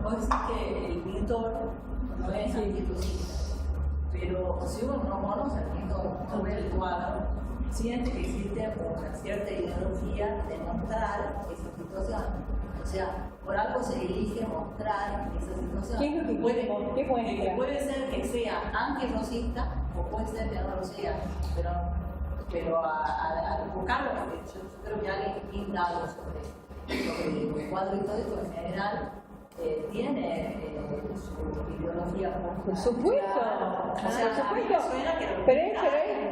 vos decís que el pintor no es antirrosista, pero si uno no conoce al pintor, no ve el cuadro, siente que existe una cierta ideología de mostrar esa situación. O sea, por algo se elige mostrar esa situación. ¿Qué es lo que puede muestra? Puede ser que sea antirrosista o puede ser que no lo sea, pero al buscarlo, yo creo que alguien pinta algo sobre el cuadro histórico en general tiene su ideología. Por supuesto, O sea, a mí me suena que pero es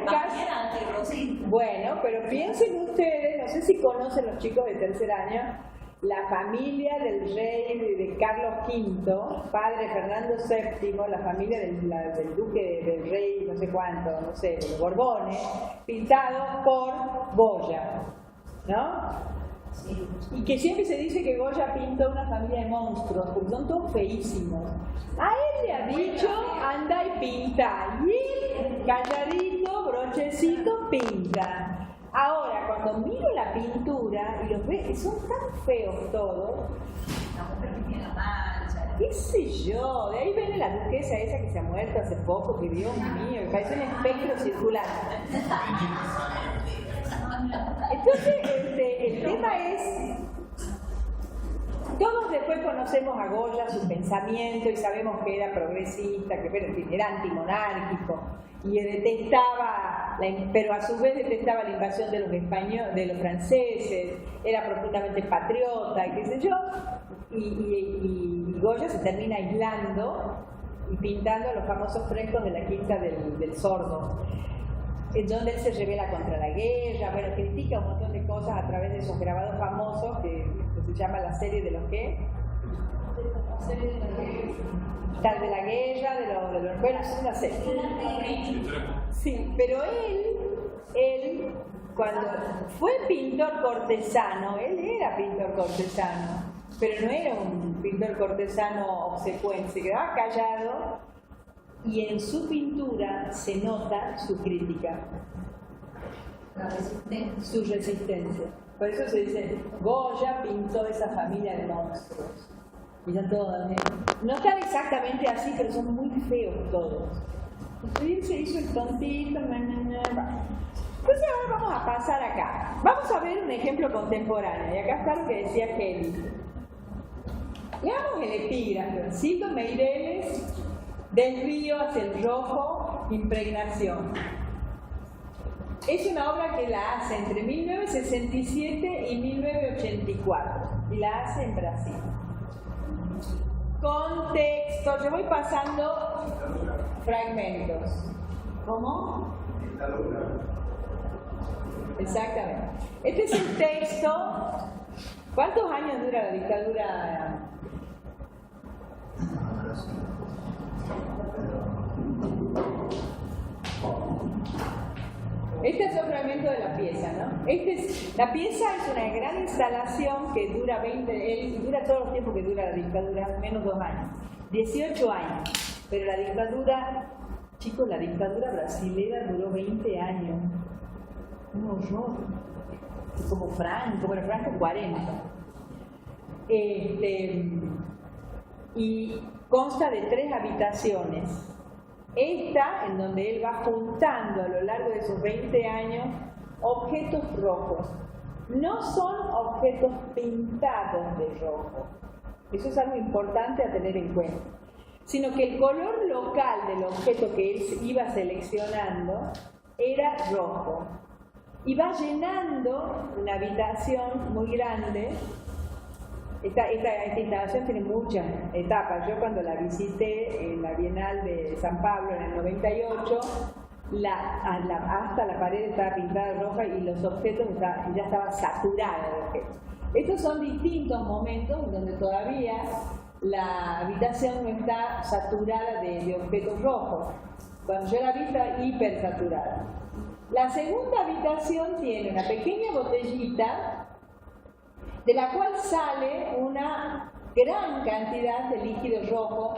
casi... antirrosista. Bueno, pero piensen ustedes, no sé si conocen los chicos de tercer año, la familia del rey de Carlos V, padre Fernando VII, la familia del duque, del rey no sé cuánto, no sé, de los Borbones, pintado por Goya, ¿no? Sí. Y que siempre se dice que Goya pintó una familia de monstruos, porque son todos feísimos. A él le ha dicho, anda y pinta, y él, calladito, brochecito, pinta. Ahora, cuando miro la pintura y los veo, que son tan feos todos, La mujer que tiene la mancha. qué sé yo, de ahí viene la duquesa esa que se ha muerto hace poco, que Dios mío, que parece un espectro circular. Entonces, el tema es, todos después conocemos a Goya, su pensamiento, y sabemos que era progresista, que era antimonárquico, y detestaba, pero a su vez detestaba la invasión de los españoles, de los franceses, era profundamente patriota, y qué sé yo, y Goya se termina aislando y pintando los famosos frescos de la Quinta del Sordo, en donde él se revela contra la guerra, bueno, critica un montón de cosas a través de esos grabados famosos que se llama la serie de los qué. Tal de la guerra, de los bueno, es una serie. Sí, pero él, cuando fue pintor cortesano, él era pintor cortesano, pero no era un pintor cortesano obsecuente, se quedaba callado. Y en su pintura se nota su crítica, su resistencia. Por eso se dice, Goya pintó esa familia de monstruos. Y ya todos, no están exactamente así, pero son muy feos todos. Entonces se hizo el tontito, Entonces ahora vamos a pasar acá. Vamos a ver un ejemplo contemporáneo. Y acá está lo que decía Kelly. Veamos el epígrafe. Cito Meireles, del río hacia el rojo, impregnación. Es una obra que la hace entre 1967 y 1984 y la hace en Brasil. Contexto, yo voy pasando fragmentos. ¿Cómo? Exactamente. Este es el texto. ¿Cuántos años dura la dictadura? Este es un fragmento de la pieza, ¿no? La pieza es una gran instalación que dura dura todos los tiempos que dura la dictadura, menos 2 años, 18 años. Pero la dictadura, chicos, la dictadura brasilera duró 20 años. Un horror. Como Franco, bueno, Franco 40. Y consta de 3 habitaciones. esta en donde él va juntando a lo largo de sus 20 años objetos rojos. No son objetos pintados de rojo, eso es algo importante a tener en cuenta, sino que el color local del objeto que él iba seleccionando era rojo. Y va llenando una habitación muy grande. Esta instalación tiene muchas etapas. Yo cuando la visité en la Bienal de San Pablo en el 98, hasta la pared estaba pintada roja y los objetos ya estaban saturados de objetos. Estos son distintos momentos en donde todavía la habitación no está saturada de objetos rojos. Cuando yo la vi está hipersaturada. La segunda habitación tiene una pequeña botellita de la cual sale una gran cantidad de líquido rojo,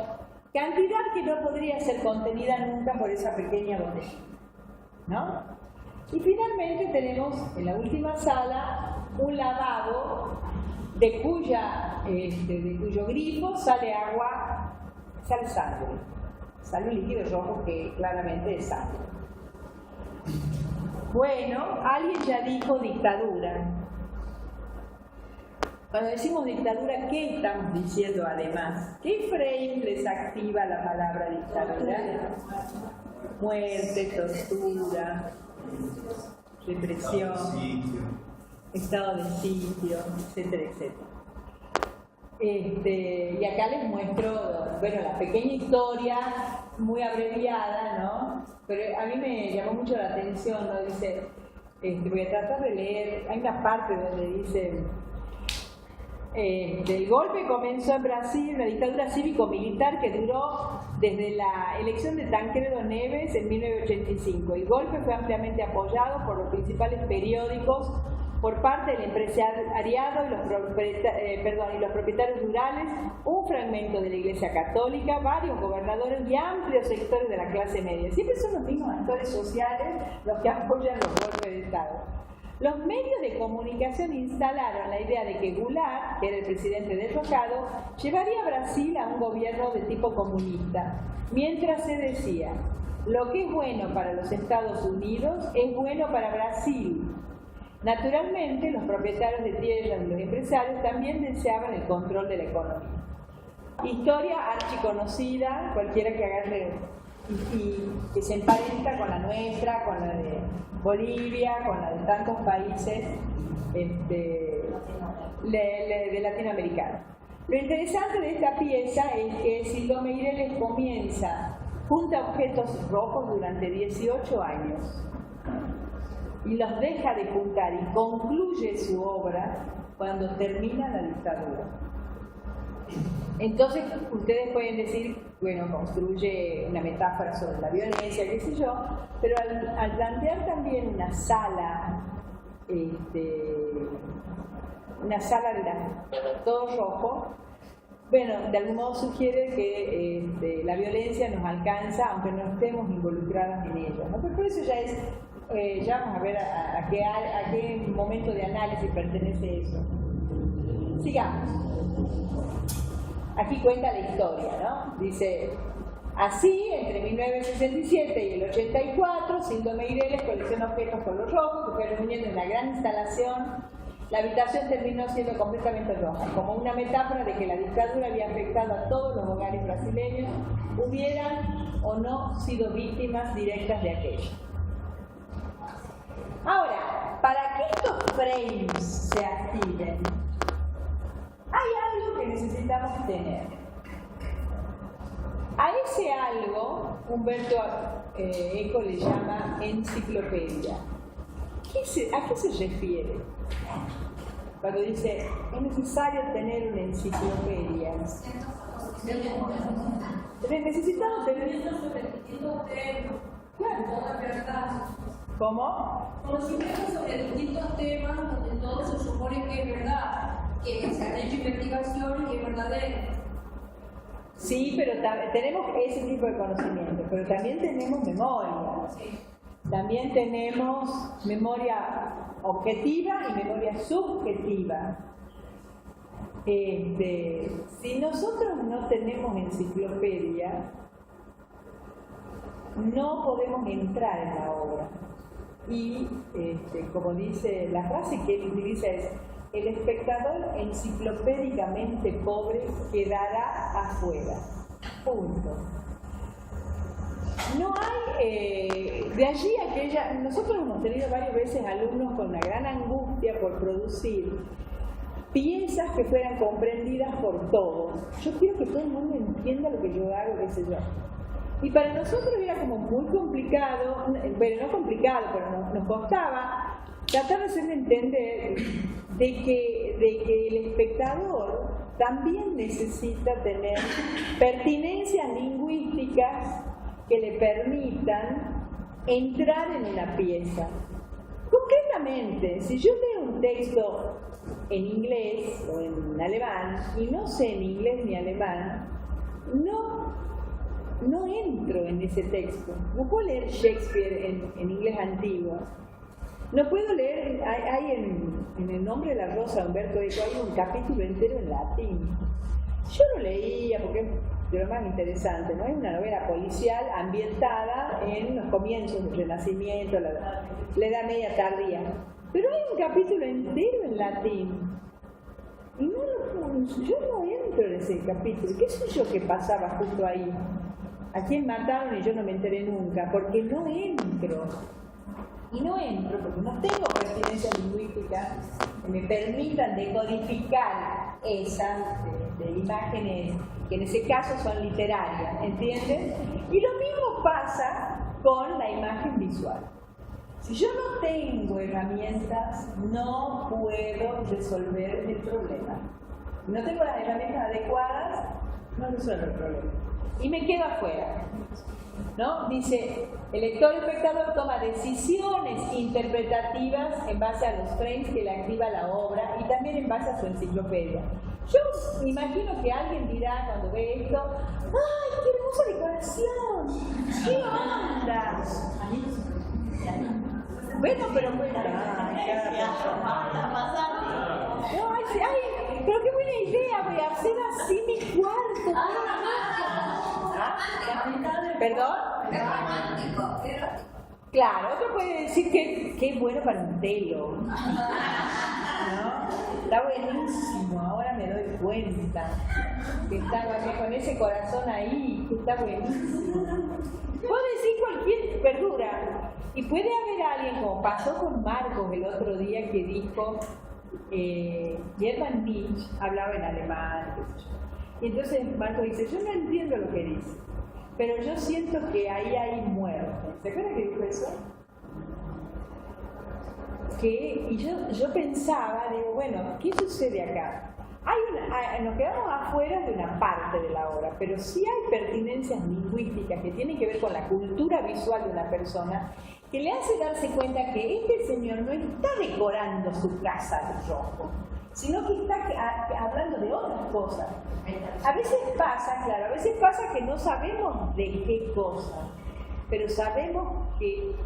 cantidad que no podría ser contenida nunca por esa pequeña botellita, ¿no? Y finalmente tenemos en la última sala un lavabo de cuyo grifo sale agua, sale sangre, sale un líquido rojo que claramente es sangre. Bueno, alguien ya dijo dictadura. Cuando decimos dictadura, ¿qué estamos diciendo además? ¿Qué frame les activa la palabra dictadura? Muerte, tortura, represión, estado de sitio, etcétera, etcétera. Y acá les muestro, bueno, la pequeña historia, muy abreviada, ¿no? Pero a mí me llamó mucho la atención, ¿no? Dice, voy a tratar de leer, hay una parte donde dice, el golpe comenzó en Brasil, una dictadura cívico-militar que duró desde la elección de Tancredo Neves en 1985. El golpe fue ampliamente apoyado por los principales periódicos, por parte del empresariado y los propietarios rurales, un fragmento de la Iglesia Católica, varios gobernadores y amplios sectores de la clase media. Siempre son los mismos actores sociales los que apoyan los golpes de Estado. Los medios de comunicación instalaron la idea de que Goulart, que era el presidente derrocado, llevaría a Brasil a un gobierno de tipo comunista, mientras se decía, lo que es bueno para los Estados Unidos es bueno para Brasil. Naturalmente, los propietarios de tierras y los empresarios también deseaban el control de la economía. Historia archiconocida, cualquiera que agarre y que se emparenta con la nuestra, con la de Bolivia, con la de tantos países de latinoamericanos. Lo interesante de esta pieza es que Sildo Meireles junta objetos rojos durante 18 años. Y los deja de juntar y concluye su obra cuando termina la dictadura. Entonces, ustedes pueden decir, bueno, construye una metáfora sobre la violencia, qué sé yo, pero al plantear también una sala de todo rojo, bueno, de algún modo sugiere que la violencia nos alcanza aunque no estemos involucradas en ella, ¿no? Pero por eso ya vamos a ver a qué momento de análisis pertenece eso. Sigamos. Aquí cuenta la historia, ¿no? Dice, así, entre 1967 y el 84, Sildo Meireles colecciona objetos color rojo que fue reuniendo en una gran instalación. La habitación terminó siendo completamente roja, como una metáfora de que la dictadura había afectado a todos los hogares brasileños, hubieran o no sido víctimas directas de aquello. Ahora, para que estos frames se activen, hay algo que necesitamos tener. A ese algo, Humberto Eco le llama enciclopedia. ¿A qué se refiere? Cuando dice, es necesario tener una enciclopedia. Necesitamos tener... Claro. ¿Cómo? Conocimientos sobre distintos temas donde todo se supone que es verdad, que se han hecho investigación y que es verdadero. Sí, pero tenemos ese tipo de conocimiento, pero también tenemos memoria. Sí. También tenemos memoria objetiva y memoria subjetiva. Si nosotros no tenemos enciclopedia, no podemos entrar en la obra. Y como dice la frase que él utiliza es: el espectador enciclopédicamente pobre quedará afuera. Punto. No hay, de allí aquella, nosotros hemos tenido varias veces alumnos con una gran angustia por producir piezas que fueran comprendidas por todos. Yo quiero que todo el mundo entienda lo que yo hago, qué sé yo. Y para nosotros era como muy complicado, bueno, no complicado, pero nos costaba tratar de hacerle entender de que el espectador también necesita tener pertinencias lingüísticas que le permitan entrar en una pieza. Concretamente, si yo leo un texto en inglés o en alemán y no sé ni inglés ni alemán, no entro en ese texto. No puedo leer Shakespeare en inglés antiguo. No puedo leer, hay en El nombre de la rosa de Humberto Eco hay un capítulo entero en latín. Yo lo leía porque es de lo más interesante, ¿no? Es una novela policial ambientada en los comienzos del Renacimiento, la Edad Media tardía. Pero hay un capítulo entero en latín. Y yo no entro en ese capítulo. ¿Qué sé yo que pasaba justo ahí? ¿A quién mataron? Y yo no me enteré nunca, porque no entro. Y no entro porque no tengo pertinencias lingüísticas que me permitan decodificar esas de imágenes que en ese caso son literarias, ¿entienden? Y lo mismo pasa con la imagen visual. Si yo no tengo herramientas, no puedo resolver el problema. Si no tengo las herramientas adecuadas, no resuelvo el problema. Y me quedo afuera. ¿No? Dice, el lector espectador toma decisiones interpretativas en base a los frames que le activa la obra y también en base a su enciclopedia. Yo imagino que alguien dirá cuando ve esto: ¡ay, qué hermosa decoración! ¡Qué onda! Bueno, pero pero qué buena idea, voy a hacer así mi cuarto. ¿Perdón? Claro, otro puede decir que es bueno para un telo. ¿No? Está buenísimo, ahora me doy cuenta que está con ese corazón ahí, que está buenísimo. Puedo decir cualquier verdura. Y puede haber alguien, como pasó con Marcos el otro día, que dijo, German Nietzsche hablaba en alemán, qué sé yo. Y entonces Marcos dice: yo no entiendo lo que dice, pero yo siento que ahí hay muerte. ¿Se acuerdan que dijo eso? Y yo pensaba, digo, bueno, ¿qué sucede acá? Nos quedamos afuera de una parte de la obra, pero sí hay pertinencias lingüísticas que tienen que ver con la cultura visual de una persona, que le hace darse cuenta que este señor no está decorando su casa de rojo, sino que está hablando de otras cosas. A veces pasa que no sabemos de qué cosa, pero sabemos que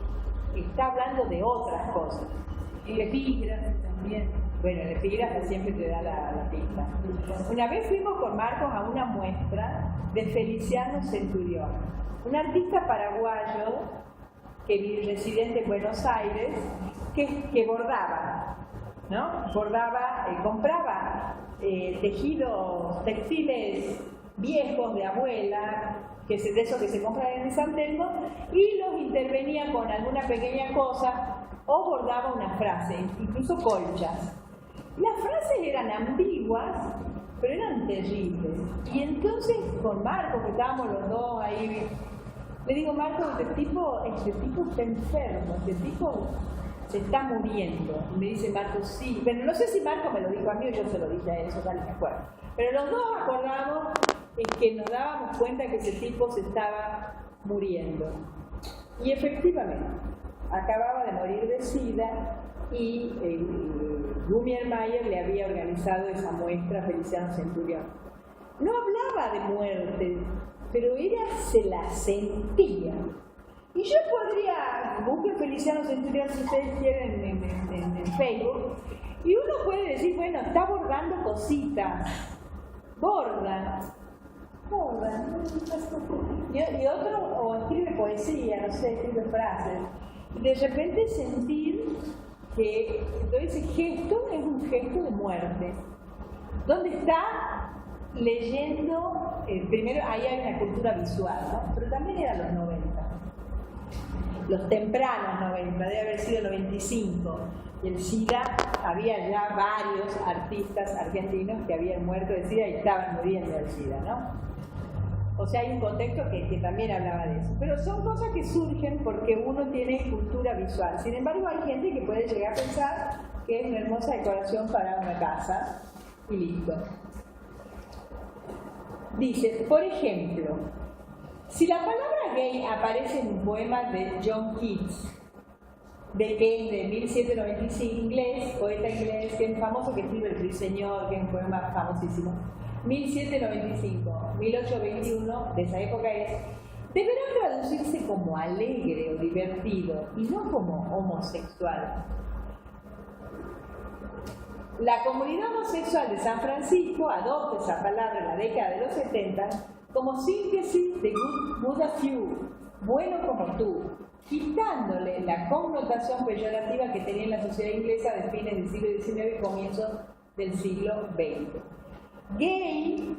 está hablando de otras cosas. El epígrafe también. Bueno, el epígrafe siempre te da la pista. Una vez fuimos con Marcos a una muestra de Feliciano Centurión, un artista paraguayo que residente en Buenos Aires, que bordaba, ¿no? Bordaba, compraba tejidos textiles viejos de abuela, de esos que se compran en San Telmo, y los intervenía con alguna pequeña cosa o bordaba una frase, incluso colchas. Las frases eran ambiguas, pero eran terribles. Y entonces con Marcos, que estábamos los dos ahí, le digo: Marcos, este tipo está enfermo, este tipo se está muriendo. Y me dice Marcos: sí. Pero no sé si Marcos me lo dijo a mí o yo se lo dije a él, eso tal me acuerdo. Pero los dos acordamos que nos dábamos cuenta que ese tipo se estaba muriendo. Y efectivamente, acababa de morir de SIDA y Lumière Mayer le había organizado esa muestra a Feliciano Centurión. No hablaba de muerte, pero se la sentía. Y yo podría, busquen Feliciano Centurión si ustedes quieren en Facebook, y uno puede decir: bueno, está bordando cositas, borda. joda, y otro o escribe poesía, no sé, escribe frases. Y de repente sentir que ese gesto es un gesto de muerte. ¿Dónde está leyendo? Primero, ahí hay una cultura visual, ¿no? Pero también era los 90. Los tempranos 90, debe haber sido 95. Y el SIDA, había ya varios artistas argentinos que habían muerto de SIDA y estaban muriendo del SIDA, ¿no? O sea, hay un contexto que también hablaba de eso. Pero son cosas que surgen porque uno tiene cultura visual. Sin embargo, hay gente que puede llegar a pensar que es una hermosa decoración para una casa y listo. Dice, por ejemplo, si la palabra gay aparece en un poema de John Keats, de 1795, inglés, poeta inglés, que es famoso, que escribe El Ruiseñor, que es un poema famosísimo, 1795, 1821, de esa época es, deberá traducirse como alegre o divertido y no como homosexual. La comunidad homosexual de San Francisco adopta esa palabra en la década de los 70 como síntesis de good as you, bueno como tú, quitándole la connotación peyorativa que tenía en la sociedad inglesa de fines del siglo XIX y comienzos del siglo XX. Gay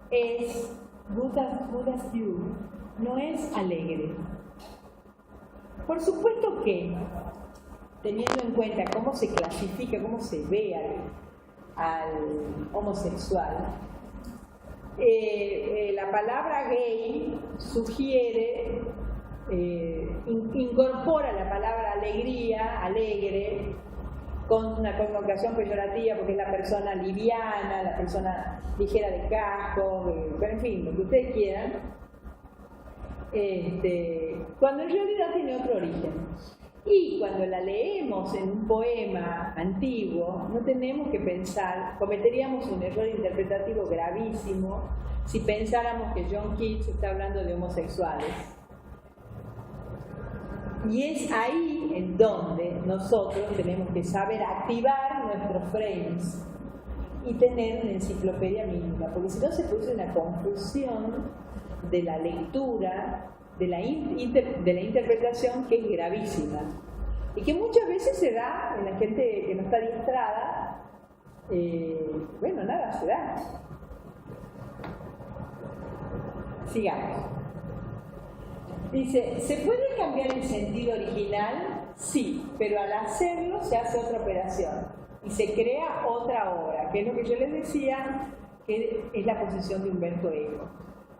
es good as you, no es alegre. Por supuesto que, teniendo en cuenta cómo se clasifica, cómo se ve al homosexual, la palabra gay sugiere, incorpora la palabra alegría, alegre, con una connotación peyorativa porque es la persona liviana, la persona ligera de casco, pero en fin, lo que ustedes quieran, cuando en realidad tiene otro origen. Y cuando la leemos en un poema antiguo, no tenemos que pensar, cometeríamos un error interpretativo gravísimo si pensáramos que John Keats está hablando de homosexuales. Y es ahí en donde nosotros tenemos que saber activar nuestros frames y tener una enciclopedia mínima, porque si no se produce una confusión de la lectura, de la interpretación, que es gravísima y que muchas veces se da en la gente que no está adiestrada. Bueno, nada, se da. Sigamos. Dice, ¿se puede cambiar el sentido original? Sí, pero al hacerlo se hace otra operación y se crea otra obra, que es lo que yo les decía, que es la posición de Humberto Eco.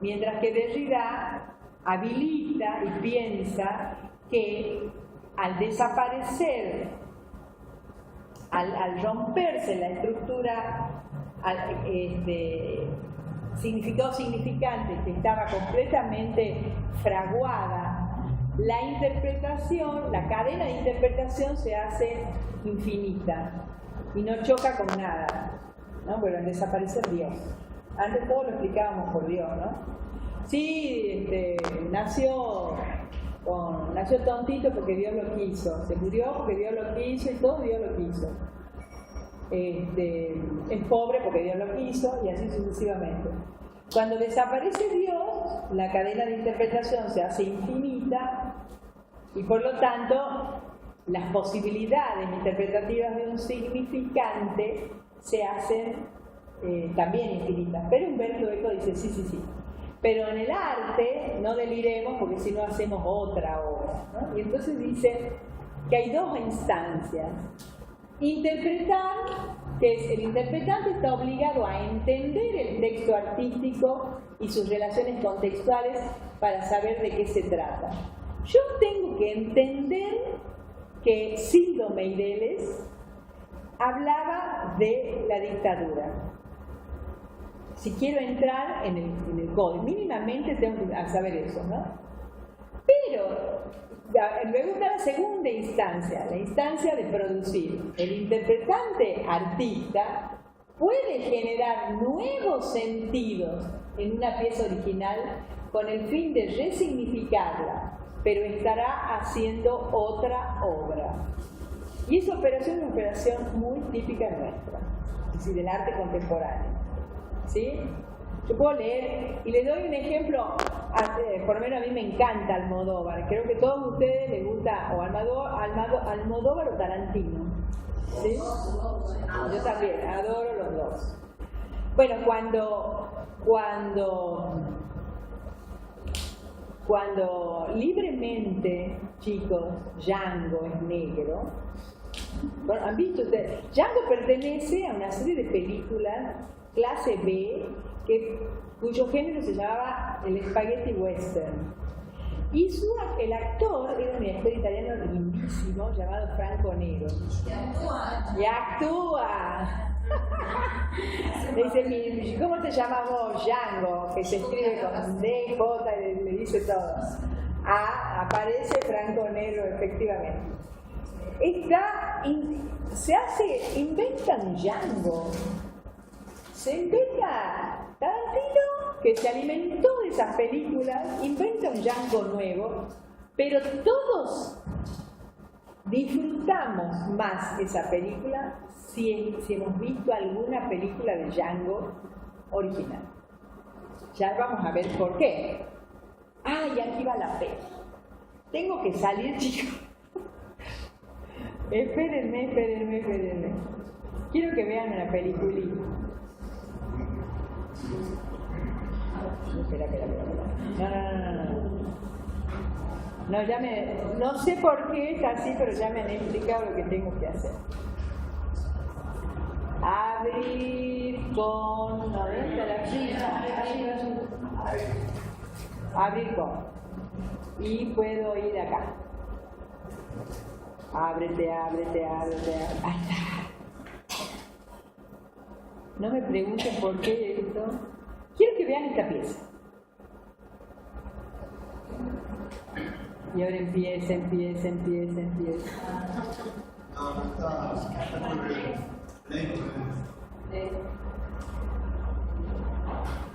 Mientras que Derrida habilita y piensa que al desaparecer, al romperse la estructura, significado significante que estaba completamente fraguada, la interpretación, la cadena de interpretación se hace infinita y no choca con nada, ¿no? Pero al desaparecer Dios. Antes todo lo explicábamos por Dios, ¿no? Sí, nació tontito porque Dios lo quiso, se murió porque Dios lo quiso y todo Dios lo quiso. Es pobre porque Dios lo quiso y así sucesivamente. Cuando desaparece Dios, la cadena de interpretación se hace infinita y por lo tanto las posibilidades interpretativas de un significante se hacen también infinitas. Pero Humberto Eco dice sí. Pero en el arte no deliremos porque si no hacemos otra obra, ¿no? Y entonces dice que hay dos instancias. Interpretar, que es el interpretante está obligado a entender el texto artístico y sus relaciones contextuales para saber de qué se trata. Yo tengo que entender que Sildo Meireles hablaba de la dictadura. Si quiero entrar en el código, mínimamente tengo que saber eso, ¿no? Pero luego está la segunda instancia, la instancia de producir. El interpretante artista puede generar nuevos sentidos en una pieza original con el fin de resignificarla, pero estará haciendo otra obra. Y esa operación es una operación muy típica nuestra, es decir, del arte contemporáneo. ¿Sí? Yo puedo leer, y les doy un ejemplo, por lo menos a mí me encanta Almodóvar, creo que a todos ustedes les gusta o Almodóvar o Tarantino, ¿sí? Yo también, adoro los dos. Bueno, cuando libremente, chicos, Django es negro, bueno, ¿han visto ustedes? Django pertenece a una serie de películas clase B, cuyo género se llamaba el spaghetti western. Y el actor era un actor italiano lindísimo llamado Franco Nero. Y actúa. Le dice, ¿cómo te llamas vos? Django, que se escribe con D, J, y le dice todo. Aparece Franco Nero, efectivamente. Inventan Django. Se inventa Tarantino, que se alimentó de esas películas, inventa un Django nuevo, pero todos disfrutamos más esa película si hemos visto alguna película de Django original. Ya vamos a ver por qué. Y aquí va la peli. Tengo que salir, chicos. Espérenme. Quiero que vean una peliculita. Espera. No. No sé por qué es así, pero ya me han explicado lo que tengo que hacer. Abrir con... ¿dónde está la ficha? Abrir con. Y puedo ir acá. Ábrete. Ahí está. No me pregunten por qué esto. Quiero que vean esta pieza. Y ahora empieza. No, está muy bien.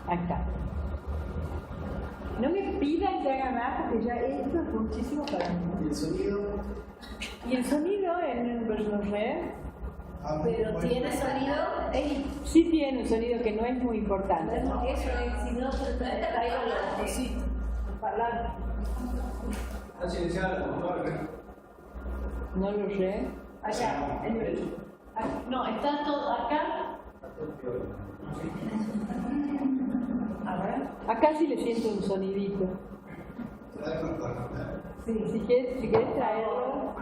Ahí está. No me pidan que haga más porque ya esto es muchísimo para mí. ¿Y el sonido? Y el sonido en el personaje. Pero tiene sonido. Sí tiene un sonido que no es muy importante. Eso es, si no, traigo los cositos, los parlantes. ¿Está silenciada la computadora? No lo sé. Allá, el derecho. No, está todo acá. Acá sí le siento un sonidito. ¿Se da cuenta? Sí, si quieres traerlo.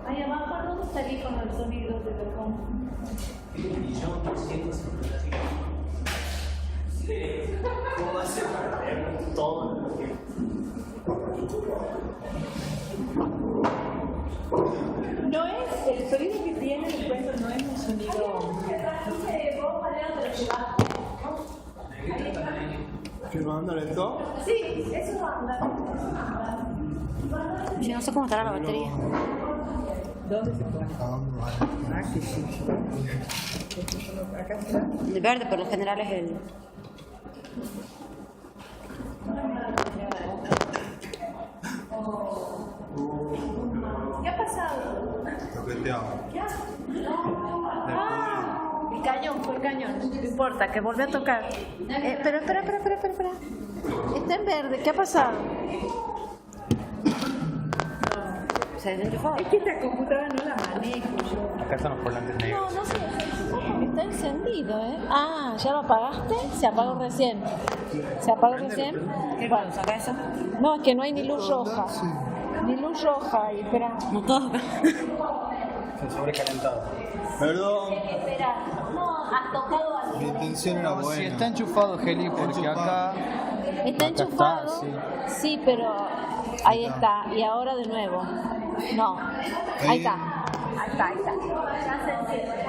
Ahí abajo, ¿dónde estaría con el sonido de la compu? 1.250.000. ¿Cómo hace para leer todo lo que... No es, el sonido que tiene el cuento no es un sonido. ¿Filmando esto? Sí, eso anda. Yo no sé cómo estará la batería. ¿Dónde se pone? Aquí sí. Acá está. El verde por lo general es el... ¿Qué ha pasado? Toqueteado. El cañón, fue el cañón. No importa, que volvió a tocar. Pero espera. Está en verde, ¿qué ha pasado? ¿Se desenchufó? Es que esta computadora no la manejo yo. Acá están los volantes negros. No sé. Está encendido, ¿eh? ¿Ya lo apagaste? Se apagó recién. ¿Qué bueno, saca eso? No, es que no hay ni luz roja. Ni luz roja ahí, espera. No todo. Se sobrecalentado. Perdón, Espera. No, has tocado algo. mi intención era buena. Si está enchufado, Geli, porque acá... ¿Está enchufado? Está, sí. Sí, pero ahí está. Y ahora de nuevo. No. Ahí está. Ya se enciende.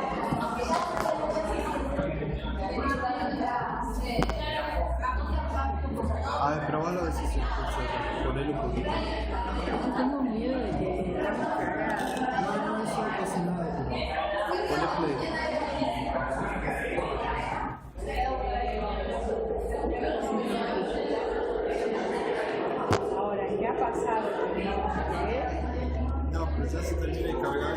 A ver, probalo a ver si se escucha. Ponelo un poquito. Tengo miedo de que la cagada. No pasa nada. Ponle play. Ahora, ¿qué ha pasado con esto? No, pero ya se termina de cargar.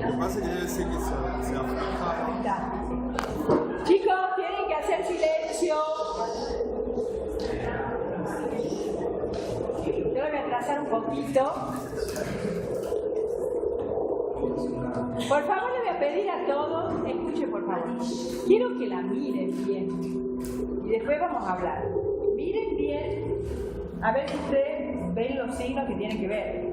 que pasa es que debe ser que se aflojaron. Chicos, tienen que hacer silencio. Yo lo voy a atrasar un poquito. Por favor, le voy a pedir a todos, escuchen por favor. Quiero que la miren bien. Y después vamos a hablar. Miren bien. A ver si ustedes ven los signos que tienen que ver.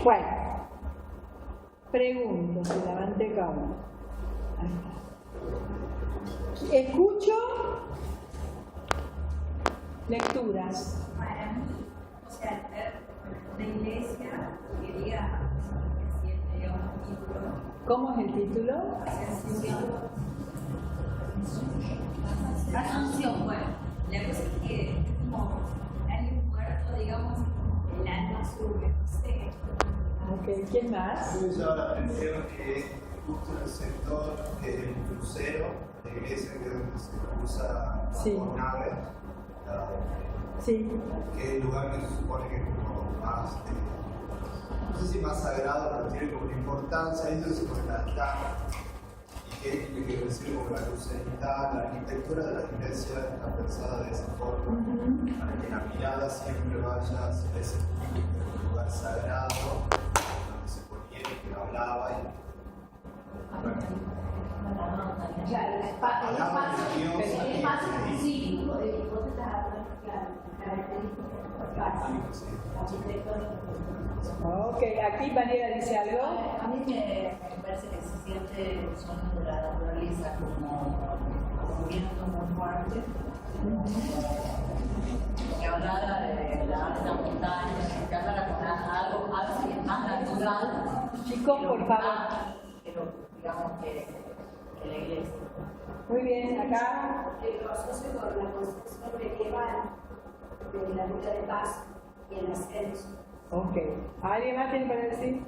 Bueno, pregunto, si levanté cabeza. Escucho lecturas. Para mí, o sea, la iglesia quería siempre un título. ¿Cómo es el título? Asunción, bueno, la cosa es que es como hay un muerto, digamos, el alma sube, no sé. Ok, ¿quién más? Me llama la atención que justo en el sector que es el crucero de iglesia, que es donde se cruza Sí. por nave, Sí. que es el lugar que se supone que es como más, no sé si más sagrado, pero tiene como una importancia, ahí se pone el altar, y que quiere decir como la luceridad, la arquitectura de la iglesia está pensada de esa forma, para que la mirada siempre vaya hacia ese lugar sagrado, donde se ponía y que hablaba y Claro, el espacio físico, vos estás hablando, claro, características arquitectónicas. Ok, aquí Mariela dice algo. A mí me parece que se siente el sonido de la naturaleza como un viento muy fuerte, que hablara de la alta montaña, que hablara con algo más natural. Chicos, por favor. Pero digamos que la iglesia. Muy bien, acá. Lo asocio con la concepción medieval de la lucha de paz y el ascenso. Ok. ¿Alguien más tiene para decir?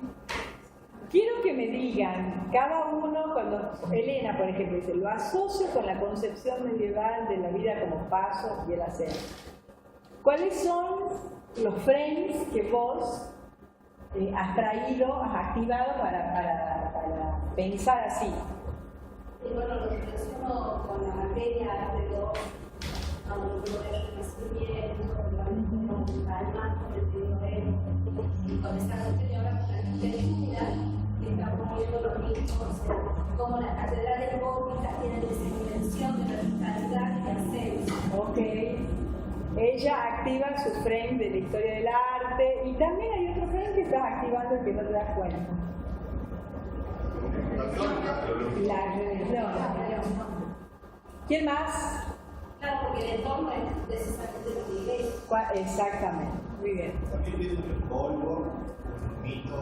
Quiero que me digan, cada uno, cuando Elena, por ejemplo, dice, lo asocio con la concepción medieval de la vida como paso y el ascenso. ¿Cuáles son los frames que vos has traído, has activado para pensar así? Y bueno, lo relaciono con la materia de los autores del Renacimiento, con alma, con el medioevo, y con esta cuestión ahora con la literatura, que está poniendo lo mismo, o sea, como las catedrales góticas tienen esa dimensión de verticalidad y ascenso. Ok. Ella activa su frame de la historia del arte y también hay otro frame que estás activando y que no te das cuenta. La religión. ¿Quién más? Claro, porque el entorno es precisamente lo que iglesia. Exactamente. Muy bien. también viene el polvo, el mito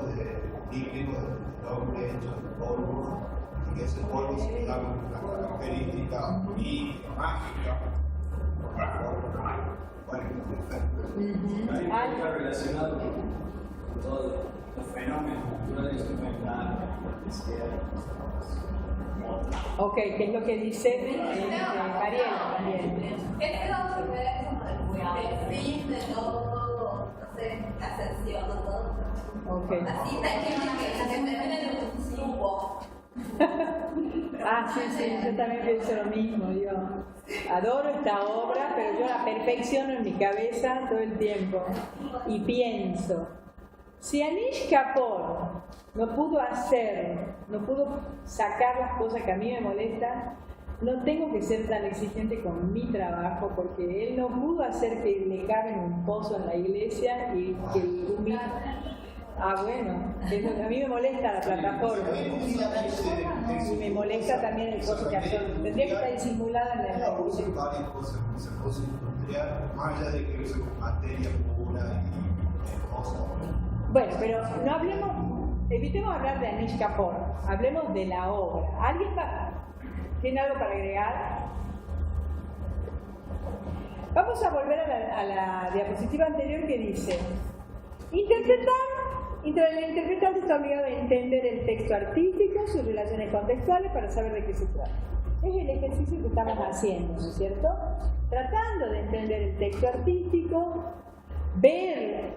bíblico del hombre hecho de polvo, y que ese polvo se da una característica política, mágica, Ahí está relacionado con todos los fenómenos naturales que pueden dar, Ok, ¿qué es lo que dice Mariela? Es lo que es como el fin de todo, no sé, la ascensión, todo. Ok. Así está que se termina en un tubo. Ah, sí, sí, yo también pienso lo mismo. Yo adoro esta obra, pero yo la perfecciono en mi cabeza todo el tiempo. Y pienso, si Anish Kapoor no pudo sacar las cosas que a mí me molestan, no tengo que ser tan exigente con mi trabajo, porque él no pudo hacer que le caben un pozo en la iglesia y que un... Ah, bueno, a mí me molesta la plataforma y me molesta también el costo que hace. Tendría que estar disimulada en la iglesia. Varias cosas, se puso industrial, más allá de que use materia pura y hermosa. Bueno, pero no hablemos, evitemos hablar de Anish Kapoor, hablemos de la obra. ¿Alguien tiene algo para agregar? Vamos a volver a la diapositiva anterior que dice: el interpretante está obligado a entender el texto artístico, sus relaciones contextuales para saber de qué se trata. Es el ejercicio que estamos haciendo, ¿no es cierto? Tratando de entender el texto artístico, ver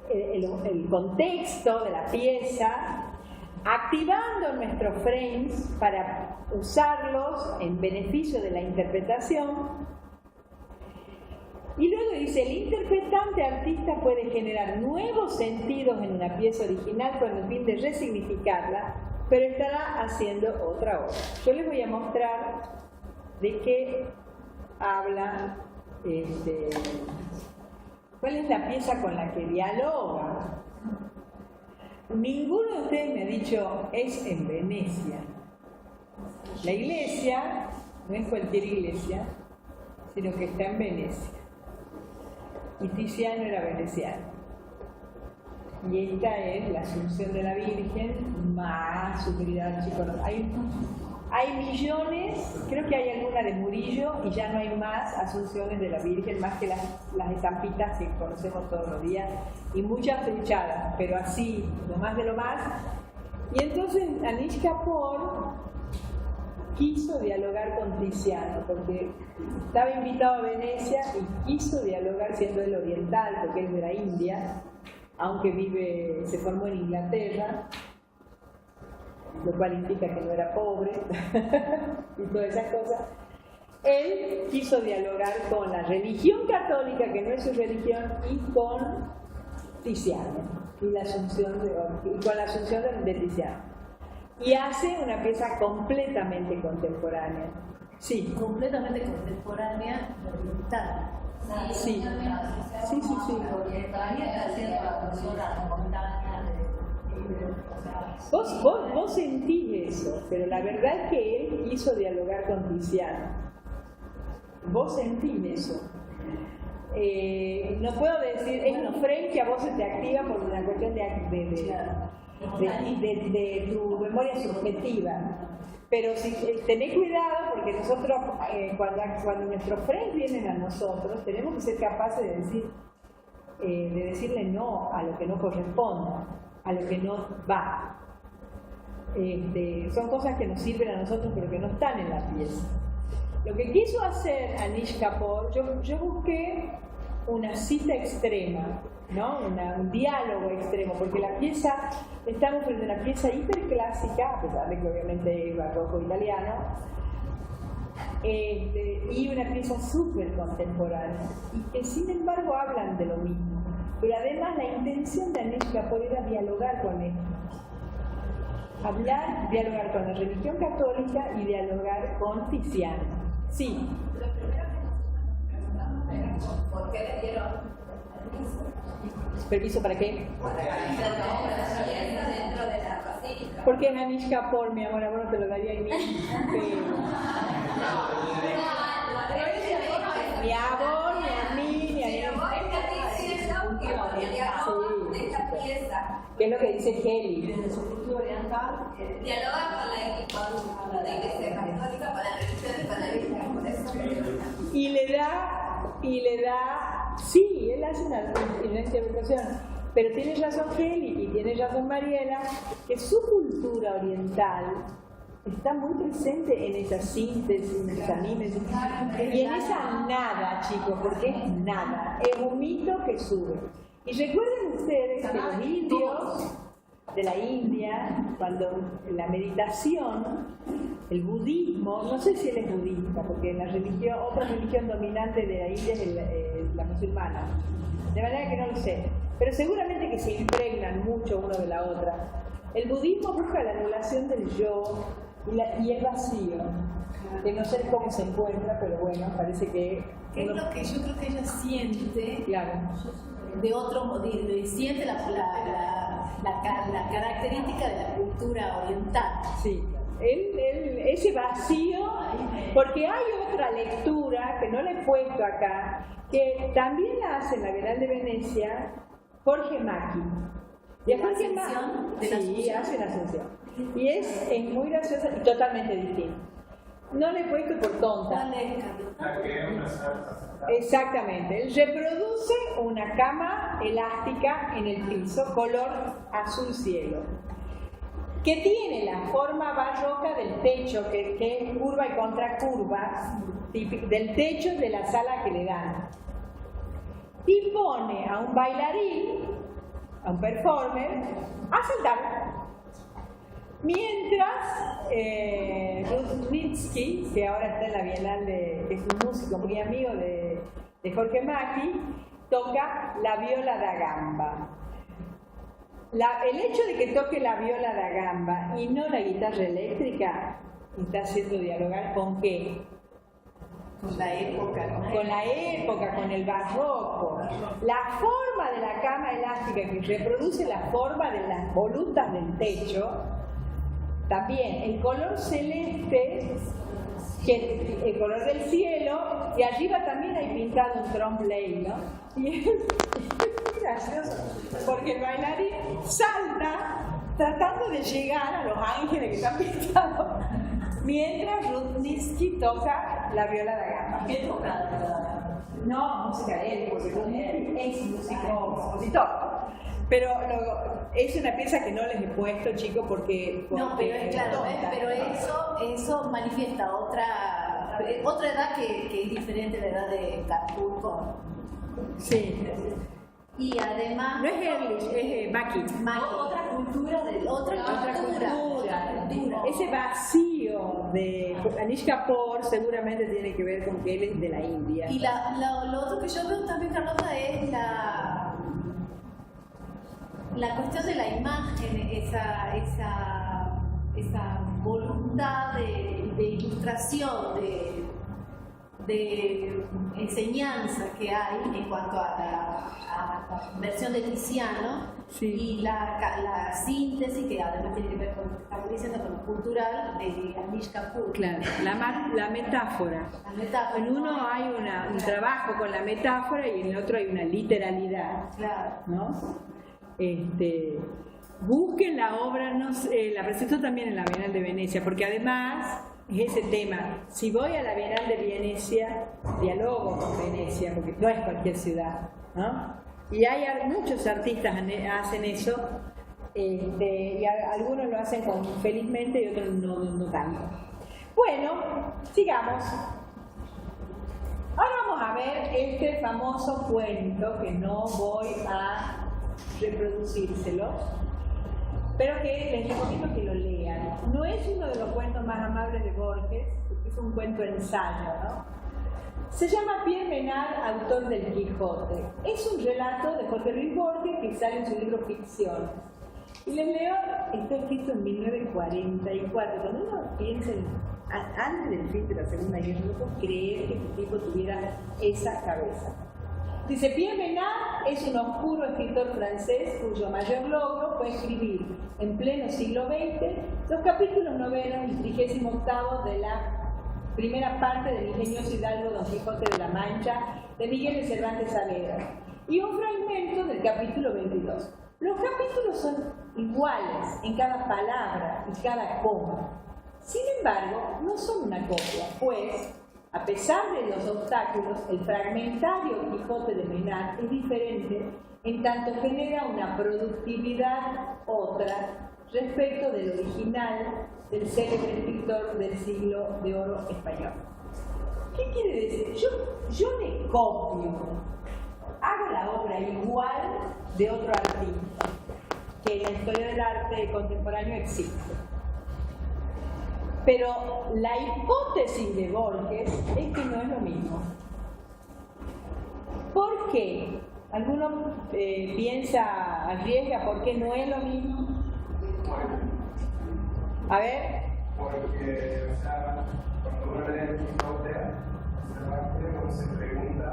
el contexto de la pieza, activando nuestros frames para usarlos en beneficio de la interpretación. Y luego dice, el interpretante artista puede generar nuevos sentidos en una pieza original con el fin de resignificarla, pero estará haciendo otra obra. Yo les voy a mostrar de qué habla, cuál es la pieza con la que dialoga. ninguno de ustedes me ha dicho, es en Venecia. La iglesia no es cualquier iglesia, sino que está en Venecia. Y Tiziano era veneciano. Y esta es la Asunción de la Virgen más utilidad, chicos. Hay millones, creo que hay alguna de Murillo y ya no hay más Asunciones de la Virgen, más que las estampitas que conocemos todos los días, y muchas truchadas, pero así, lo más de lo más. Y entonces Anish Kapoor quiso dialogar con Tiziano, porque estaba invitado a Venecia y quiso dialogar, siendo él oriental, porque es de la India, aunque se formó en Inglaterra, lo cual indica que no era pobre y todas esas cosas. Él quiso dialogar con la religión católica, que no es su religión, y con Tiziano, y con la Asunción de Tiziano. Y hace una pieza completamente contemporánea. Sí. Completamente contemporánea, oriental. Sí. Sí. Vos sentís eso, pero la verdad es que él quiso dialogar con Tiziano. Vos sentís eso. No puedo decir, es lo frente que a vos se te activa por una cuestión de tu memoria subjetiva. Pero si tenés cuidado, porque nosotros, cuando nuestros friends vienen a nosotros, tenemos que ser capaces de decirle no a lo que no corresponde, a lo que no va. Son cosas que nos sirven a nosotros, pero que no están en la pieza. Lo que quiso hacer Anish Kapoor, yo busqué una cita extrema, ¿no? Un diálogo extremo, porque la pieza, estamos frente a una pieza hiperclásica, a pesar de que obviamente es barroco italiano, y una pieza súper contemporánea, y que sin embargo hablan de lo mismo. Pero además la intención de Anish Kapoor era dialogar con esto. Dialogar con la religión católica y dialogar con Tiziano. Sí. Lo primero que nos preguntamos ¿por qué le dieron permiso? ¿Permiso para qué? Para realizar la obra dentro de la basílica. Porque es Anish Kapoor, mi amor, no te lo daría ni ni a vos, ni a mí, ni a Pero vos estás diciendo que dialoga de esta pieza. ¿Qué es lo que dice Heli? Desde su cultura oriental, Dialoga con la iglesia católica, con la religión y con la Virgen, por eso. Y le da, sí, él hace una interpretación, pero tienes razón Heli y tienes razón Mariela, que su cultura oriental está muy presente en esa síntesis, en esa mímesis, y en esa nada, chicos, porque es nada, es un mito que sube. Y recuerden ustedes que los indios de la India, cuando la meditación, el budismo, no sé si él es budista, porque otra religión dominante de la India es la musulmana, de manera que no lo sé, pero seguramente que se impregnan mucho uno de la otra. El budismo busca la anulación del yo y el vacío, de no sé cómo se encuentra, pero bueno, parece que... ¿qué es lo que yo creo que ella siente? Claro. De otro modo, siente la característica de la cultura oriental. Sí, ese vacío, porque hay otra lectura que no le he puesto acá, que también la hace en la Bienal de Venecia Jorge Macchi. ¿De la Asunción? Sí, hace una Asunción. Y es muy graciosa y totalmente distinta. No le he puesto por tonta. Exactamente, él reproduce una cama elástica en el piso, color azul cielo, que tiene la forma barroca del techo, que es curva y contracurva, del techo de la sala que le dan. Y pone a un bailarín, a un performer, a saltar. Mientras Rusnitsky, que ahora está en la Bienal es un músico muy amigo de Jorge Macchi, toca la viola da gamba. El hecho de que toque la viola da gamba y no la guitarra eléctrica está haciendo dialogar con qué? Con la época, ¿no? Con la época, con el barroco. La forma de la cama elástica que reproduce la forma de las volutas del techo, también el color celeste, que el color del cielo, y arriba también hay pintado un trompe-l'œil, ¿no? Y es gracioso, porque el bailarín salta tratando de llegar a los ángeles que están pintados, mientras Rudnitsky toca la viola da gamba. ¿Qué toca? No, música de él, porque Rudnitsky es músico, compositor. Pero es una pieza que no les he puesto, chicos, porque No, pero es claro, pero eso manifiesta otra edad que es diferente de la edad de Carpulco. Sí. Y además No es Ehrlich, es Mackie. otra cultura de otra cultura. Ese vacío de Anish Kapoor seguramente tiene que ver con que él es de la India. Y lo otro que yo veo también, Carlota, es la cuestión de la imagen, esa voluntad de ilustración, de enseñanza que hay en cuanto a la versión de Tiziano, sí. Y la síntesis, que además tiene que ver con lo que estamos diciendo, con lo cultural de Anish Kapoor. Claro, la metáfora. La metáfora. En uno hay un trabajo con la metáfora y en el otro hay una literalidad. Claro. ¿No? Busquen la obra, la presento también en la Bienal de Venecia, porque además es ese tema. Si voy a la Bienal de Venecia, dialogo con Venecia, porque no es cualquier ciudad, ¿no? Y hay muchos artistas hacen eso, y algunos lo hacen felizmente y otros no tanto. Bueno, sigamos. Ahora vamos a ver este famoso cuento que no voy a reproducírselo, pero que les recomiendo que lo lean. No es uno de los cuentos más amables de Borges, porque es un cuento ensayo, ¿no? Se llama Pierre Menard, autor del Quijote. Es un relato de Jorge Luis Borges que sale en su libro Ficción. Y les leo, está escrito en 1944. Cuando uno piensa antes del fin de la Segunda Guerra, no puedo creer que este tipo tuviera esa cabeza. Dice, Pierre Menard es un oscuro escritor francés cuyo mayor logro fue escribir en pleno siglo XX los capítulos novenos y 38º de la primera parte del ingenioso hidalgo Don Quijote de la Mancha de Miguel de Cervantes Saavedra y un fragmento del capítulo 22. Los capítulos son iguales en cada palabra y cada coma. Sin embargo, no son una copia, pues a pesar de los obstáculos, el fragmentario Quijote de Menard es diferente en tanto genera una productividad otra respecto del original del célebre escritor del siglo de oro español. ¿Qué quiere decir? Yo le copio, hago la obra igual de otro artista que en la historia del arte contemporáneo existe. Pero la hipótesis de Borges es que no es lo mismo. ¿Por qué? ¿Alguno piensa, arriesga, por qué no es lo mismo? A ver. Porque, o sea, cuando uno lee el Quijote, uno se pregunta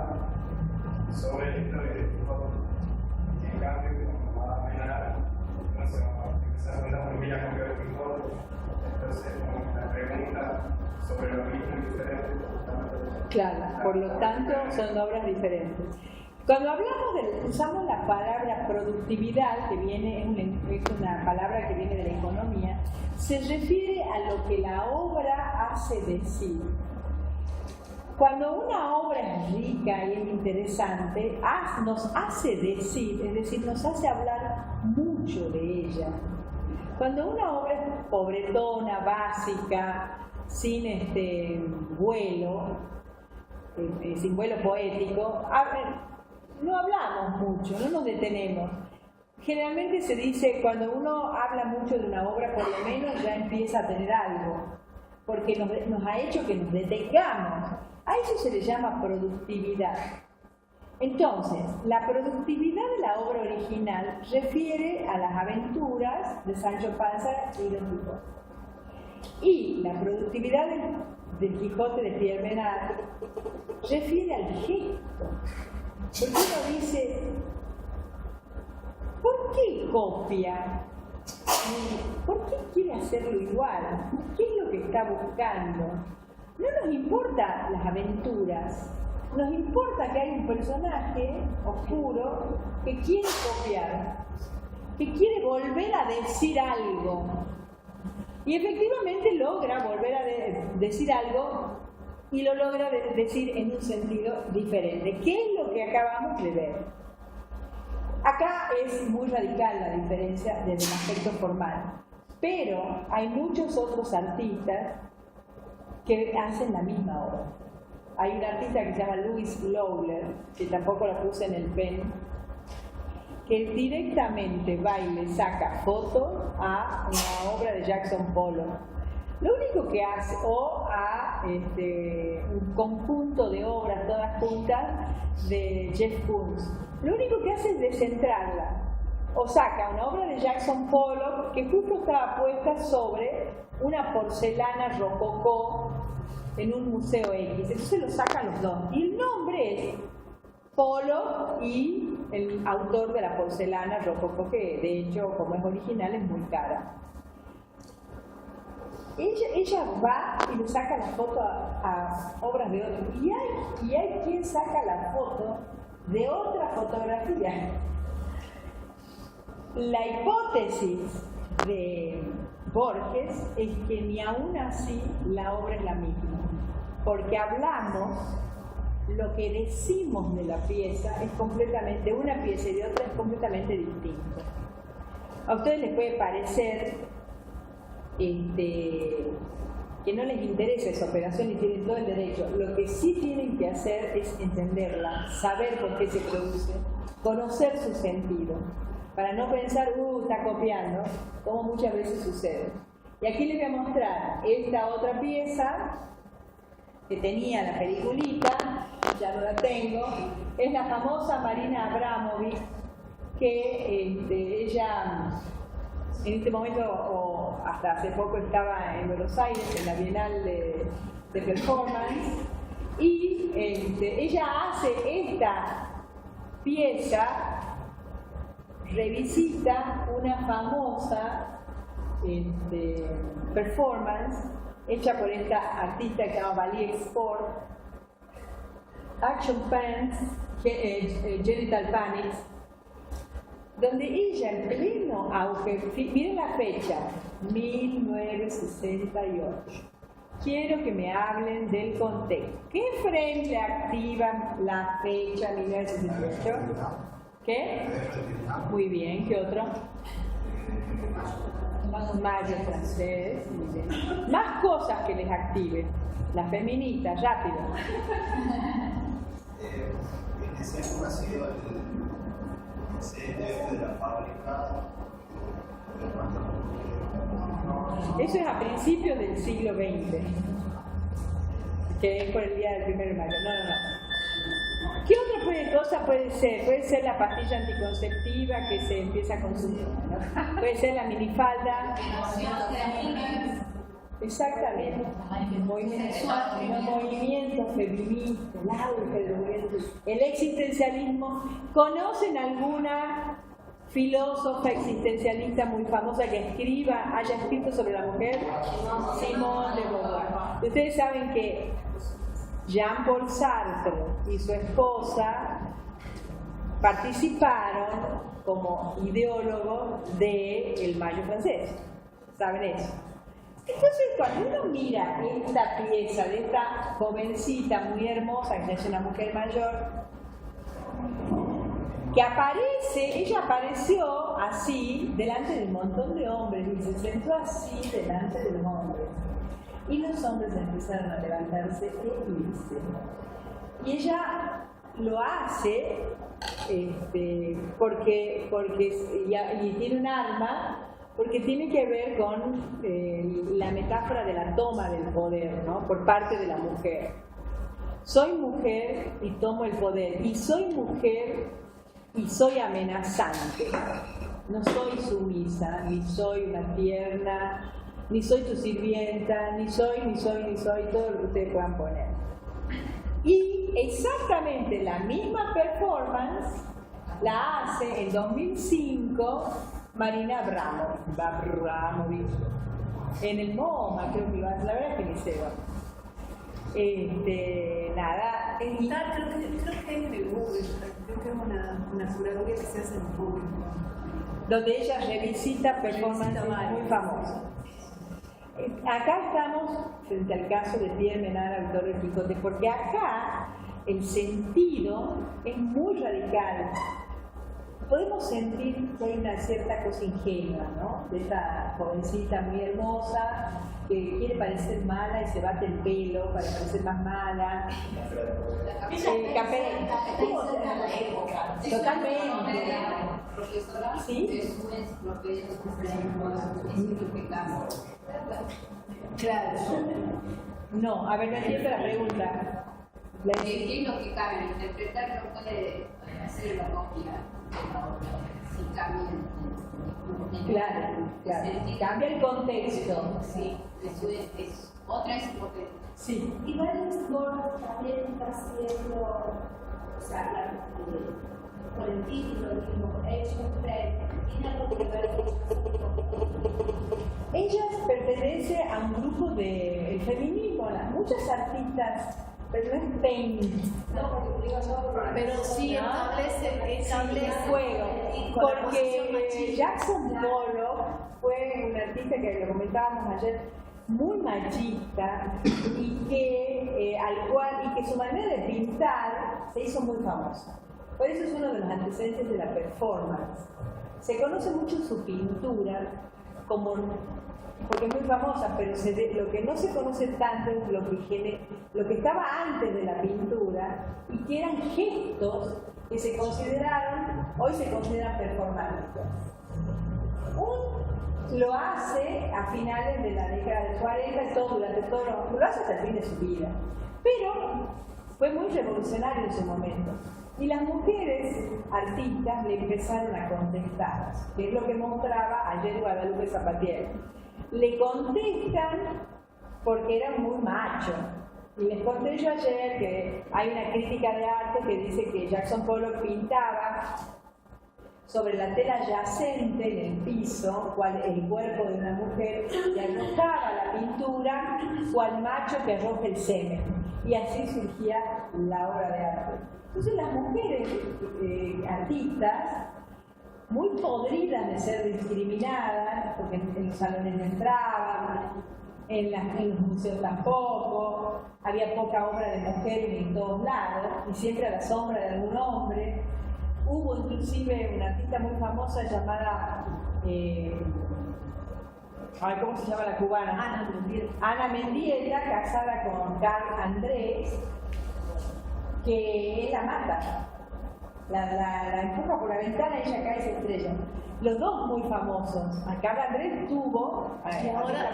sobre la historia del Quijote. Y en cambio, cuando va a Menard, no se va a empezar a preguntar por qué ya cambió el Quijote. Entonces, la pregunta sobre lo mismo es diferente. Claro, por lo tanto son obras diferentes. Cuando hablamos usamos la palabra productividad, que es una palabra que viene de la economía, se refiere a lo que la obra hace decir. Cuando una obra es rica y es interesante, nos hace decir, es decir, nos hace hablar mucho de ella. Cuando una obra es pobretona, básica, sin vuelo, sin vuelo poético, no hablamos mucho, no nos detenemos. Generalmente se dice, cuando uno habla mucho de una obra, por lo menos ya empieza a tener algo, porque nos ha hecho que nos detengamos. A eso se le llama productividad. Entonces, la productividad de la obra original refiere a las aventuras de Sancho Panza y Don Quijote. Y la productividad del Quijote de Pierre Menard refiere al gesto. Porque uno dice, ¿por qué copia? ¿Por qué quiere hacerlo igual? ¿Qué es lo que está buscando? No nos importan las aventuras, nos importa que hay un personaje oscuro que quiere copiar, que quiere volver a decir algo. Y efectivamente logra volver a decir algo y lo logra decir en un sentido diferente. ¿Qué es lo que acabamos de ver? Acá es muy radical la diferencia desde el aspecto formal, pero hay muchos otros artistas que hacen la misma obra. Hay un artista que se llama Louis Lowler, que tampoco lo puse en el pen, que directamente va y le saca fotos a una obra de Jackson Pollock. Lo único que hace, o a un conjunto de obras todas juntas de Jeff Koons, lo único que hace es descentrarla. O saca una obra de Jackson Pollock que justo estaba puesta sobre una porcelana rococó en un museo X. Entonces lo sacan los dos. Y el nombre es Pollock y el autor de la porcelana rococó, que de hecho, como es original, es muy cara. Ella va y le saca la foto a obras de otros. Y hay quien saca la foto de otra fotografía. La hipótesis de Borges es que ni aún así la obra es la misma, porque hablamos, lo que decimos de la pieza es completamente, de una pieza y de otra es completamente distinto. A ustedes les puede parecer que no les interesa esa operación y tienen todo el derecho. Lo que sí tienen que hacer es entenderla, saber por qué se produce, conocer su sentido, para no pensar, está copiando, como muchas veces sucede. Y aquí les voy a mostrar esta otra pieza que tenía la peliculita, ya no la tengo, es la famosa Marina Abramovic, que ella en este momento, o hasta hace poco, estaba en Buenos Aires, en la Bienal de Performance, y ella hace esta pieza, revisita una famosa performance hecha por esta artista que se llama Valier Sport, Action Pants, Genital Panics, donde ella en pleno auge, miren la fecha, 1968. Quiero que me hablen del contexto. ¿Qué frente activa la fecha 1968? ¿Qué? Muy bien, ¿qué otro? Mayo francés, muy bien. Más cosas que les activen. Las feministas, rápido. En esa época ha sido el CDF de la fábrica. Eso es a principios del siglo XX, que es por el día del 1 de mayo. No. ¿Qué otra cosa puede ser? Puede ser la pastilla anticonceptiva que se empieza a consumir, ¿no? Puede ser la minifalda. Exactamente. Los movimientos feministas, el auge del movimiento, el existencialismo. ¿Conocen alguna filósofa existencialista muy famosa que haya escrito sobre la mujer? Simone de Beauvoir. Ustedes saben que Jean-Paul Sartre y su esposa participaron como ideólogos del Mayo francés. ¿Saben eso? Entonces, cuando uno mira esta pieza de esta jovencita muy hermosa, que es una mujer mayor, que ella apareció así delante de un montón de hombres y se sentó así delante de los hombres. Y los hombres empezaron a levantarse e irse. Y ella lo hace porque y tiene un arma, porque tiene que ver con la metáfora de la toma del poder, ¿no? Por parte de la mujer. Soy mujer y tomo el poder. Y soy mujer y soy amenazante. No soy sumisa, ni soy una tierna ni soy tu sirvienta, ni soy, todo lo que ustedes puedan poner. Y exactamente la misma performance la hace en 2005 Marina Abramovic en el MoMA, creo que iba, la verdad es que ni sé. Nada. Creo que es en el Google, creo que es una curaduría que se hace en Google. Donde ella revisita performances muy famosas. Acá estamos frente al caso de Pierre Menard, autor del Quijote, porque acá el sentido es muy radical. Podemos sentir que hay una cierta cosa ingenua, ¿no? De esta jovencita muy hermosa que quiere parecer mala y se bate el pelo para parecer más mala. Totalmente. ¿Sí? Claro. No, a ver, no entiendo la pregunta. ¿Qué es lo que cabe? Interpretar no puede hacer la copia de la otra, si cambia. Claro. Cambia el contexto. Sí, eso es otra es potente. Sí. Igual Sport también está haciendo, o sea, por el título, digo, tiene algo que ver con Ella pertenece a un grupo del feminismo, muchas artistas, pero no es paint. Pero sí establece juego. Porque Jackson Pollock fue un artista que lo comentábamos ayer, muy machista y que su manera de pintar se hizo muy famosa. Por eso es uno de los antecedentes de la performance. Se conoce mucho su pintura porque es muy famosa, pero lo que no se conoce tanto es lo que estaba antes de la pintura y que eran gestos que hoy se consideran performáticos. Lo hace a finales de la década de 40 y lo hace hasta el fin de su vida. Pero fue muy revolucionario en su momento. Y las mujeres artistas le empezaron a contestar, que es lo que mostraba ayer Guadalupe Zapatier. Le contestan porque eran muy machos. Y les conté yo ayer que hay una crítica de arte que dice que Jackson Pollock pintaba sobre la tela yacente en el piso, el cuerpo de una mujer, y arrojaba la pintura cual macho que arroja el semen. Y así surgía la obra de arte. Entonces las mujeres artistas, muy podridas de ser discriminadas, porque en los salones no entraban, en los museos tampoco, había poca obra de mujeres en todos lados, y siempre a la sombra de algún hombre. Hubo inclusive una artista muy famosa llamada, ¿cómo se llama la cubana? Ana Mendieta, casada con Carl Andrés, que la mata. La empuja por la ventana y ella cae y se estrella. Los dos muy famosos. A Carl Andrés tuvo... Y ahora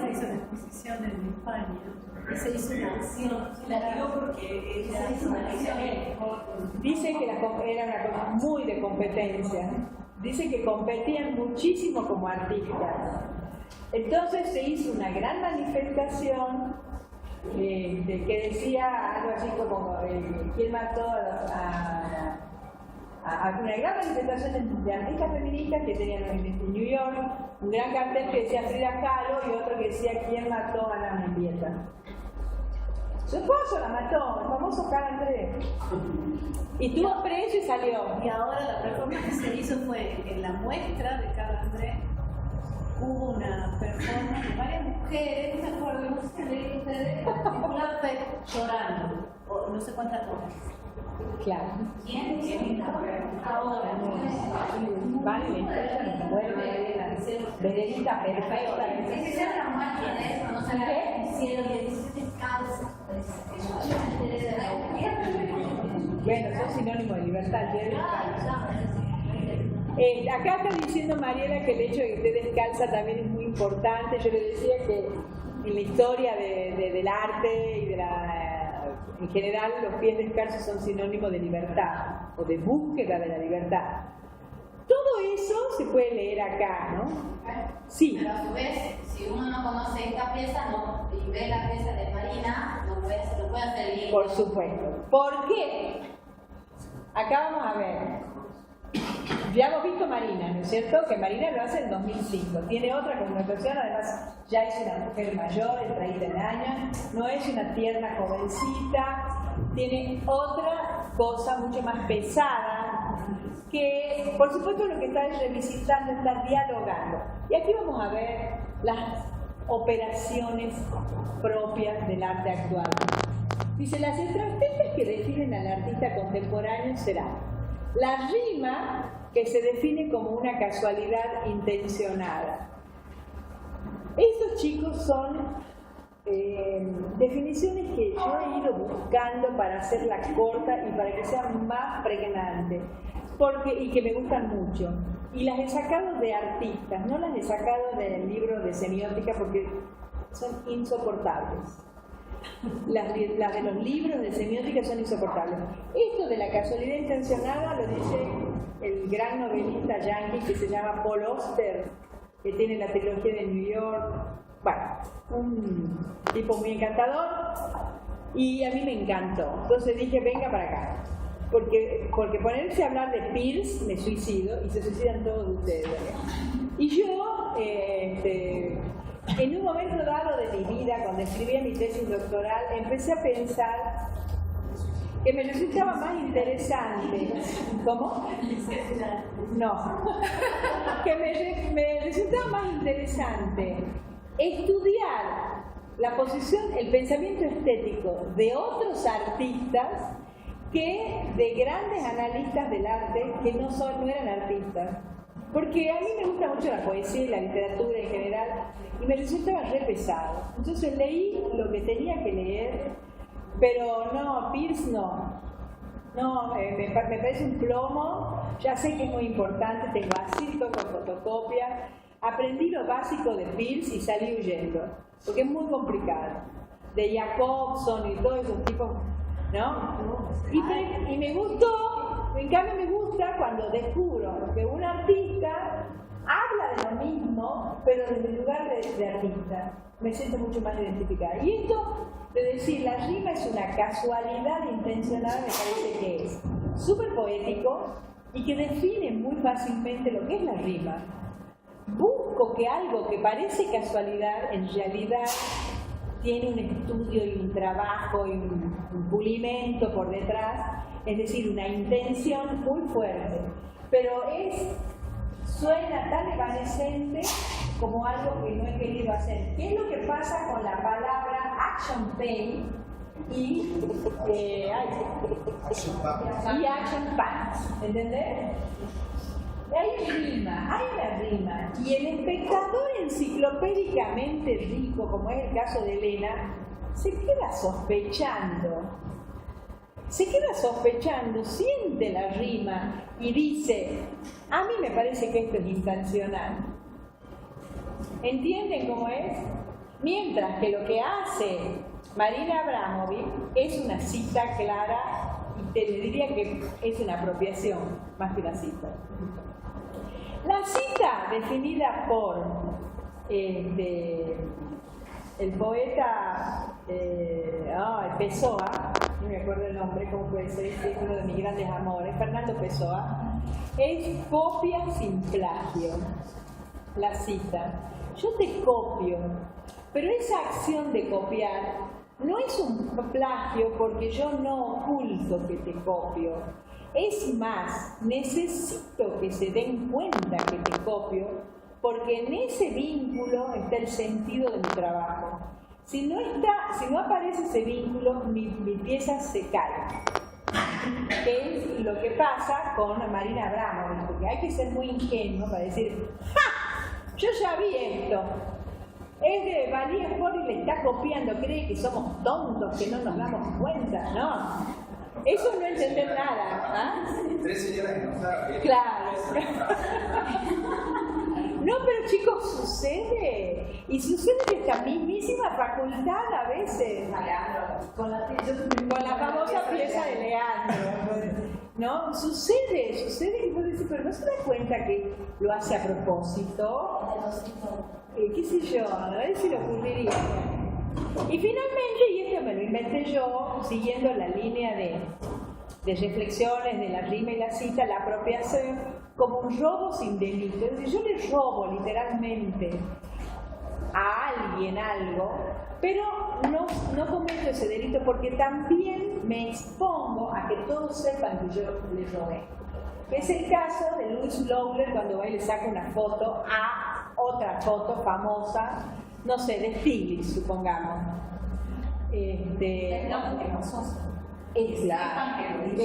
se hizo una exposición en España. Se hizo una acción. La dio porque ella hizo una acción. Dice que era una cosa muy de competencia. Dice que competían muchísimo como artistas. Entonces se hizo una gran manifestación que decía algo así como ¿quién mató a una gran manifestación de artistas feministas que tenían en New York, un gran cartel que decía Frida Kahlo y otro que decía ¿quién mató a Ana Mendieta? Su esposo la mató, el famoso Carl Andrés. Y estuvo preso y salió. Y ahora la performance que se hizo fue en la muestra de Carl Andrés. Hubo una performance de varias mujeres, no me acuerdo, no sé si leí ustedes, llorando, o no sé cuántas horas. Claro. ¿Quién? Ahora no. Vale, ella nos vuelve Benedita perfecta. Es que era una máquina de eso, no se la hicieron y descalza. Bueno, son sinónimos de libertad. Acá está diciendo Mariela que el hecho de que esté descalza también es muy importante. Yo le decía que en la historia del arte y en general los pies descalzos son sinónimos de libertad o de búsqueda de la libertad. Todo eso se puede leer acá, ¿no? Sí. Pero a su vez, si uno no conoce esta pieza y ve la pieza de Marina, no puede hacer bien. Por supuesto. ¿Por qué? Acá vamos a ver. Ya hemos visto Marina, ¿no es cierto? Que Marina lo hace en 2005. Tiene otra connotación, además ya es una mujer mayor, de 30 años, no es una tierna jovencita, tiene otra cosa mucho más pesada, que por supuesto lo que está es revisitando, está dialogando. Y aquí vamos a ver las operaciones propias del arte actual. Dice, las estrategias que definen al artista contemporáneo serán la rima, que se define como una casualidad intencionada. Estos chicos son definiciones que yo he ido buscando para hacerla corta y para que sea más pregnante, y que me gustan mucho. Y las he sacado de artistas, no las he sacado del libro de semiótica porque son insoportables. Las de los libros de semiótica son insoportables. Esto de la casualidad intencionada lo dice el gran novelista yankee que se llama Paul Auster, que tiene la trilogía de New York. Bueno, un tipo muy encantador y a mí me encantó. Entonces dije, venga para acá. Porque ponerse a hablar de Peirce me suicido y se suicidan todos ustedes. Y yo, en un momento dado de mi vida, cuando escribía mi tesis doctoral, empecé a pensar que me resultaba más interesante. ¿Cómo? No. Que me resultaba más interesante estudiar la posición, el pensamiento estético de otros artistas que de grandes analistas del arte que no eran artistas. Porque a mí me gusta mucho la poesía y la literatura en general y me resultaba re pesado. Entonces leí lo que tenía que leer, pero no, Peirce no. No, me parece un plomo, ya sé que es muy importante, tengo así, toco fotocopia, aprendí lo básico de Peirce y salí huyendo, porque es muy complicado. De Jacobson y todos esos tipos, ¿no? Y me gustó, en cambio me gusta cuando descubro que un artista habla de lo mismo, pero desde el lugar de artista. Me siento mucho más identificada. Y esto de decir la rima es una casualidad intencionada me parece que es súper poético y que define muy fácilmente lo que es la rima. Busco que algo que parece casualidad en realidad tiene un estudio y un trabajo y un pulimento por detrás, es decir, una intención muy fuerte, pero suena tan evanescente como algo que no he querido hacer. ¿Qué es lo que pasa con la palabra action paint y action pants? ¿Entendés? Hay una rima, y el espectador enciclopédicamente rico, como es el caso de Elena, se queda sospechando, siente la rima y dice, a mí me parece que esto es intencional. ¿Entienden cómo es? Mientras que lo que hace Marina Abramovic es una cita clara, y te diría que es una apropiación más que una cita. La cita definida por el poeta Pessoa, no me acuerdo el nombre, ¿cómo puede ser? Es uno de mis grandes amores, Fernando Pessoa, es copia sin plagio. La cita. Yo te copio, pero esa acción de copiar no es un plagio porque yo no oculto que te copio. Es más, necesito que se den cuenta que te copio porque en ese vínculo está el sentido de mi trabajo. Si no aparece ese vínculo, mi pieza se cae. Que es lo que pasa con Marina Abramovic, porque hay que ser muy ingenuo para decir, ¡ja! Yo ya vi esto. Es de Valía Sport y le está copiando, cree que somos tontos, que no nos damos cuenta, ¿no? Eso no entender nada. ¿Ah? 3 señoras que no saben. Claro. No, pero chicos, sucede. Y sucede en esta mismísima facultad a veces. Con la famosa pieza de Leandro. ¿no? Sucede que vos decís, pero no se da cuenta que lo hace a propósito. ¿Qué sé yo? A ver si le ocurriría. Y finalmente, y esto me lo inventé yo, siguiendo la línea de reflexiones de la rima y la cita, la apropiación como un robo sin delito. Es decir, yo le robo literalmente a alguien algo, pero no cometo ese delito porque también me expongo a que todos sepan que yo le robé. Es el caso de Louis Lowler cuando va y le saca una foto a otra foto famosa, no sé, de Stiglitz, supongamos. Que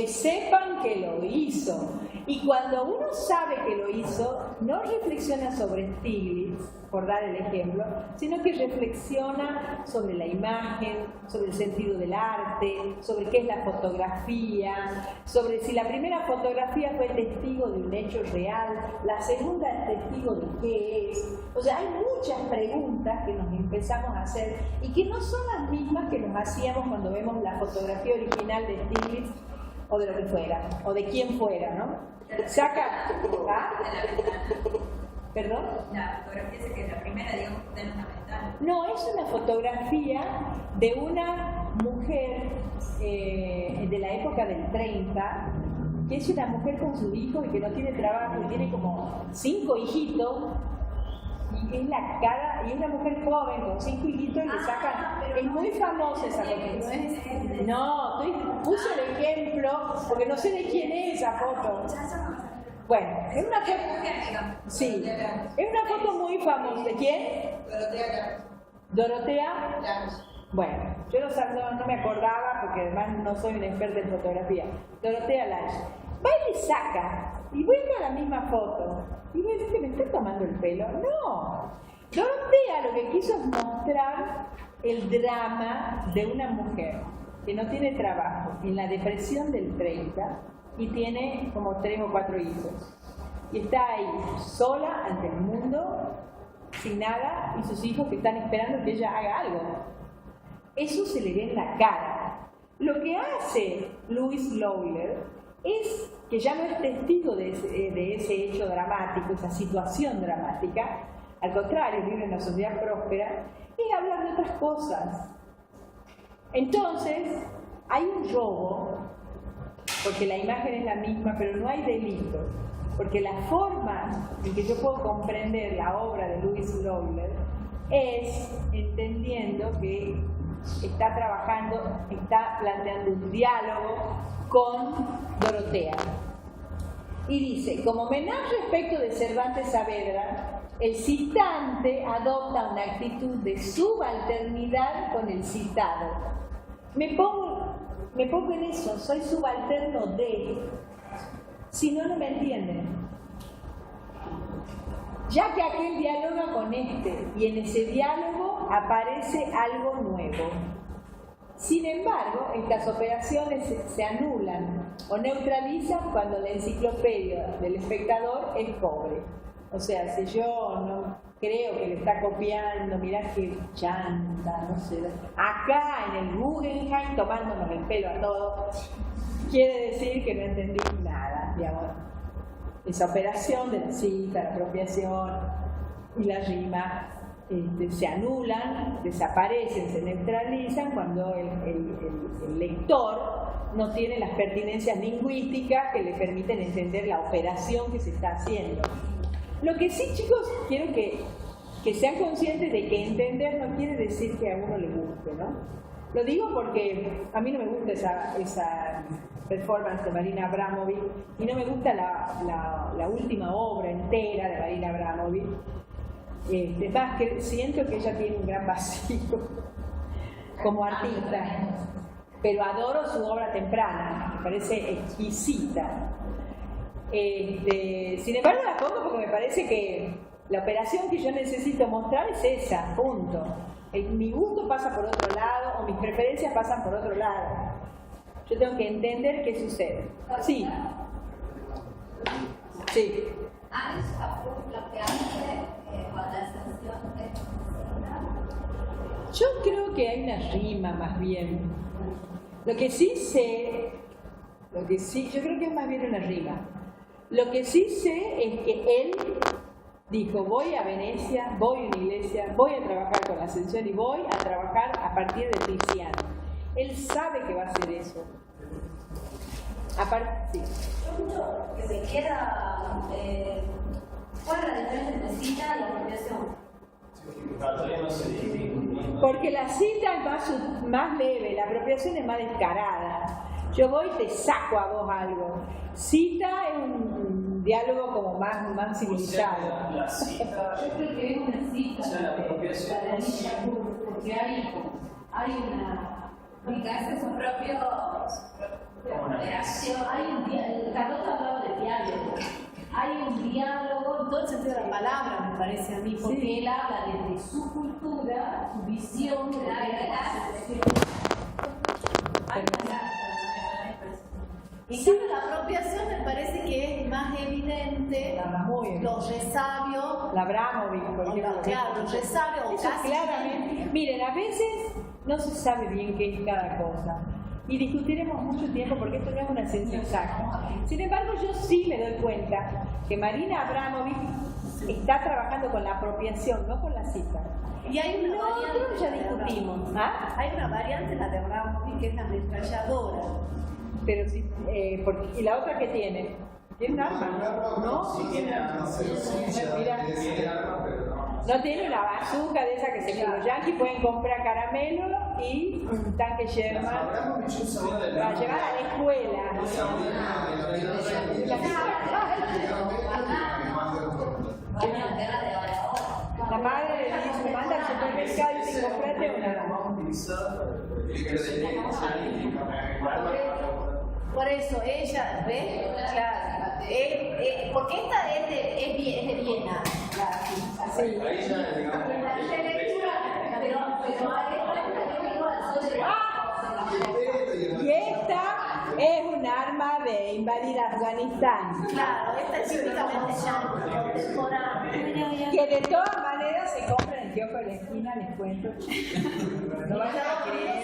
sepan que lo hizo. Y cuando uno sabe que lo hizo, no reflexiona sobre Stiglitz, por dar el ejemplo, sino que reflexiona sobre la imagen, sobre el sentido del arte, sobre qué es la fotografía, sobre si la primera fotografía fue testigo de un hecho real, la segunda es testigo de qué es. O sea, hay muchas preguntas que nos empezamos a hacer y que no son las mismas que nos hacíamos cuando vemos la fotografía original de Stiglitz o de lo que fuera, o de quién fuera, ¿no? Saca... ¿Ah? ¿Perdón? La fotografía es que la primera, digamos, está en una ventana. No, es una fotografía de una mujer de la época del 30, que es una mujer con su hijo y que no tiene trabajo, y tiene como 5 hijitos, y es la cara, y es una mujer joven con 5 hijitos y le sacan. Es muy famosa esa foto. No, puse el ejemplo porque no sé de quién es esa foto. Bueno, es una foto. Sí, es una foto muy famosa. ¿De quién? Dorotea. Bueno, yo no me acordaba porque además no soy una experta en fotografía. Dorotea Lange. Va y le saca y vuelve a la misma foto. Y me dice, ¿me estoy tomando el pelo? No. Dorotea lo que quiso es mostrar el drama de una mujer que no tiene trabajo en la depresión del 30 y tiene como 3 o 4 hijos. Y está ahí, sola ante el mundo, sin nada, y sus hijos que están esperando que ella haga algo. Eso se le ve en la cara. Lo que hace Louis Lowler es que ya no es testigo de ese hecho dramático, esa situación dramática, al contrario, vive en una sociedad próspera, es hablar de otras cosas. Entonces, hay un robo, porque la imagen es la misma, pero no hay delito, porque la forma en que yo puedo comprender la obra de Louis Lowler es entendiendo que está planteando un diálogo con Dorotea. Y dice, como homenaje respecto de Cervantes Saavedra, el citante adopta una actitud de subalternidad con el citado. Me pongo en eso, soy subalterno de, si no, no me entienden. Ya que aquel dialoga con este, y en ese diálogo aparece algo nuevo. Sin embargo, estas operaciones se anulan o neutralizan cuando la enciclopedia del espectador es pobre. O sea, si yo no creo que le está copiando, mirá qué chanta, no sé, acá en el Guggenheim tomándonos el pelo a todos, quiere decir que no entendí nada, digamos. Esa operación de la cita, la apropiación y la rima se anulan, desaparecen, se neutralizan cuando el lector no tiene las pertinencias lingüísticas que le permiten entender la operación que se está haciendo. Lo que sí, chicos, quiero que sean conscientes de que entender no quiere decir que a uno le guste, ¿no? Lo digo porque a mí no me gusta esa performance de Marina Abramovic y no me gusta la última obra entera de Marina Abramovic. Más que siento que ella tiene un gran vacío como artista, pero adoro su obra temprana, me parece exquisita. Sin embargo la pongo porque me parece que la operación que yo necesito mostrar es esa, punto. Mi gusto pasa por otro lado o mis preferencias pasan por otro lado. Yo tengo que entender qué sucede. Sí. Sí. Yo creo que hay una rima más bien. Lo que sí sé Lo que sí, yo creo que es más bien una rima. Lo que sí sé es que él dijo, voy a Venecia, voy a una iglesia, voy a trabajar con la Ascensión y voy a trabajar a partir de Tiziano. Él sabe que va a hacer eso. Aparte, sí. Que se quiera, ¿cuál es la diferencia entre cita y apropiación? Porque la cita es más leve, la apropiación es más descarada. Yo voy y te saco a vos algo. Cita es un diálogo como más civilizado. La cita, Yo creo que es una cita. O sea, la apropiación para ella, porque hay una Ubicarse sus propios reacción. hay un diálogo, Carlota hablaba de diálogo. Hay un diálogo en todo el sentido de la palabra, me parece a mí, porque él habla desde su cultura, su visión de la situación. En cambio, la apropiación me parece que es más evidente, los resabios, La Abramovich, por ejemplo. claro, los resabios, Eso casi claramente. Miren, a veces no se sabe bien qué es cada cosa. Y discutiremos mucho tiempo porque esto no es una ciencia exacta. Sin embargo, yo sí me doy cuenta que Marina Abramovich está trabajando con la apropiación, no con la cita. Y hay una variante, Nosotros ya discutimos. ¿Ah? hay una variante, la de Abramovich, que es la ametralladora. Pero sí, ¿y la otra qué tiene? Tiene un arma, ¿no? Sí, tiene arma, pero Mira. Tiene arma, pero no. No tiene una bazooka de esa que los yanquis pueden comprar caramelo y un tanque Sherman para llevar a la escuela. La madre le dice, manda al supermercado y dice, comprate una. Por eso ella, ¿ves? Claro. Porque esta es de Viena. Ahí ya, digamos, Y esta es un arma de invadir Afganistán. Claro, esta es típicamente ya contemporánea. Que de todas maneras se compra en el kiosco de la esquina, les cuento. No vayamos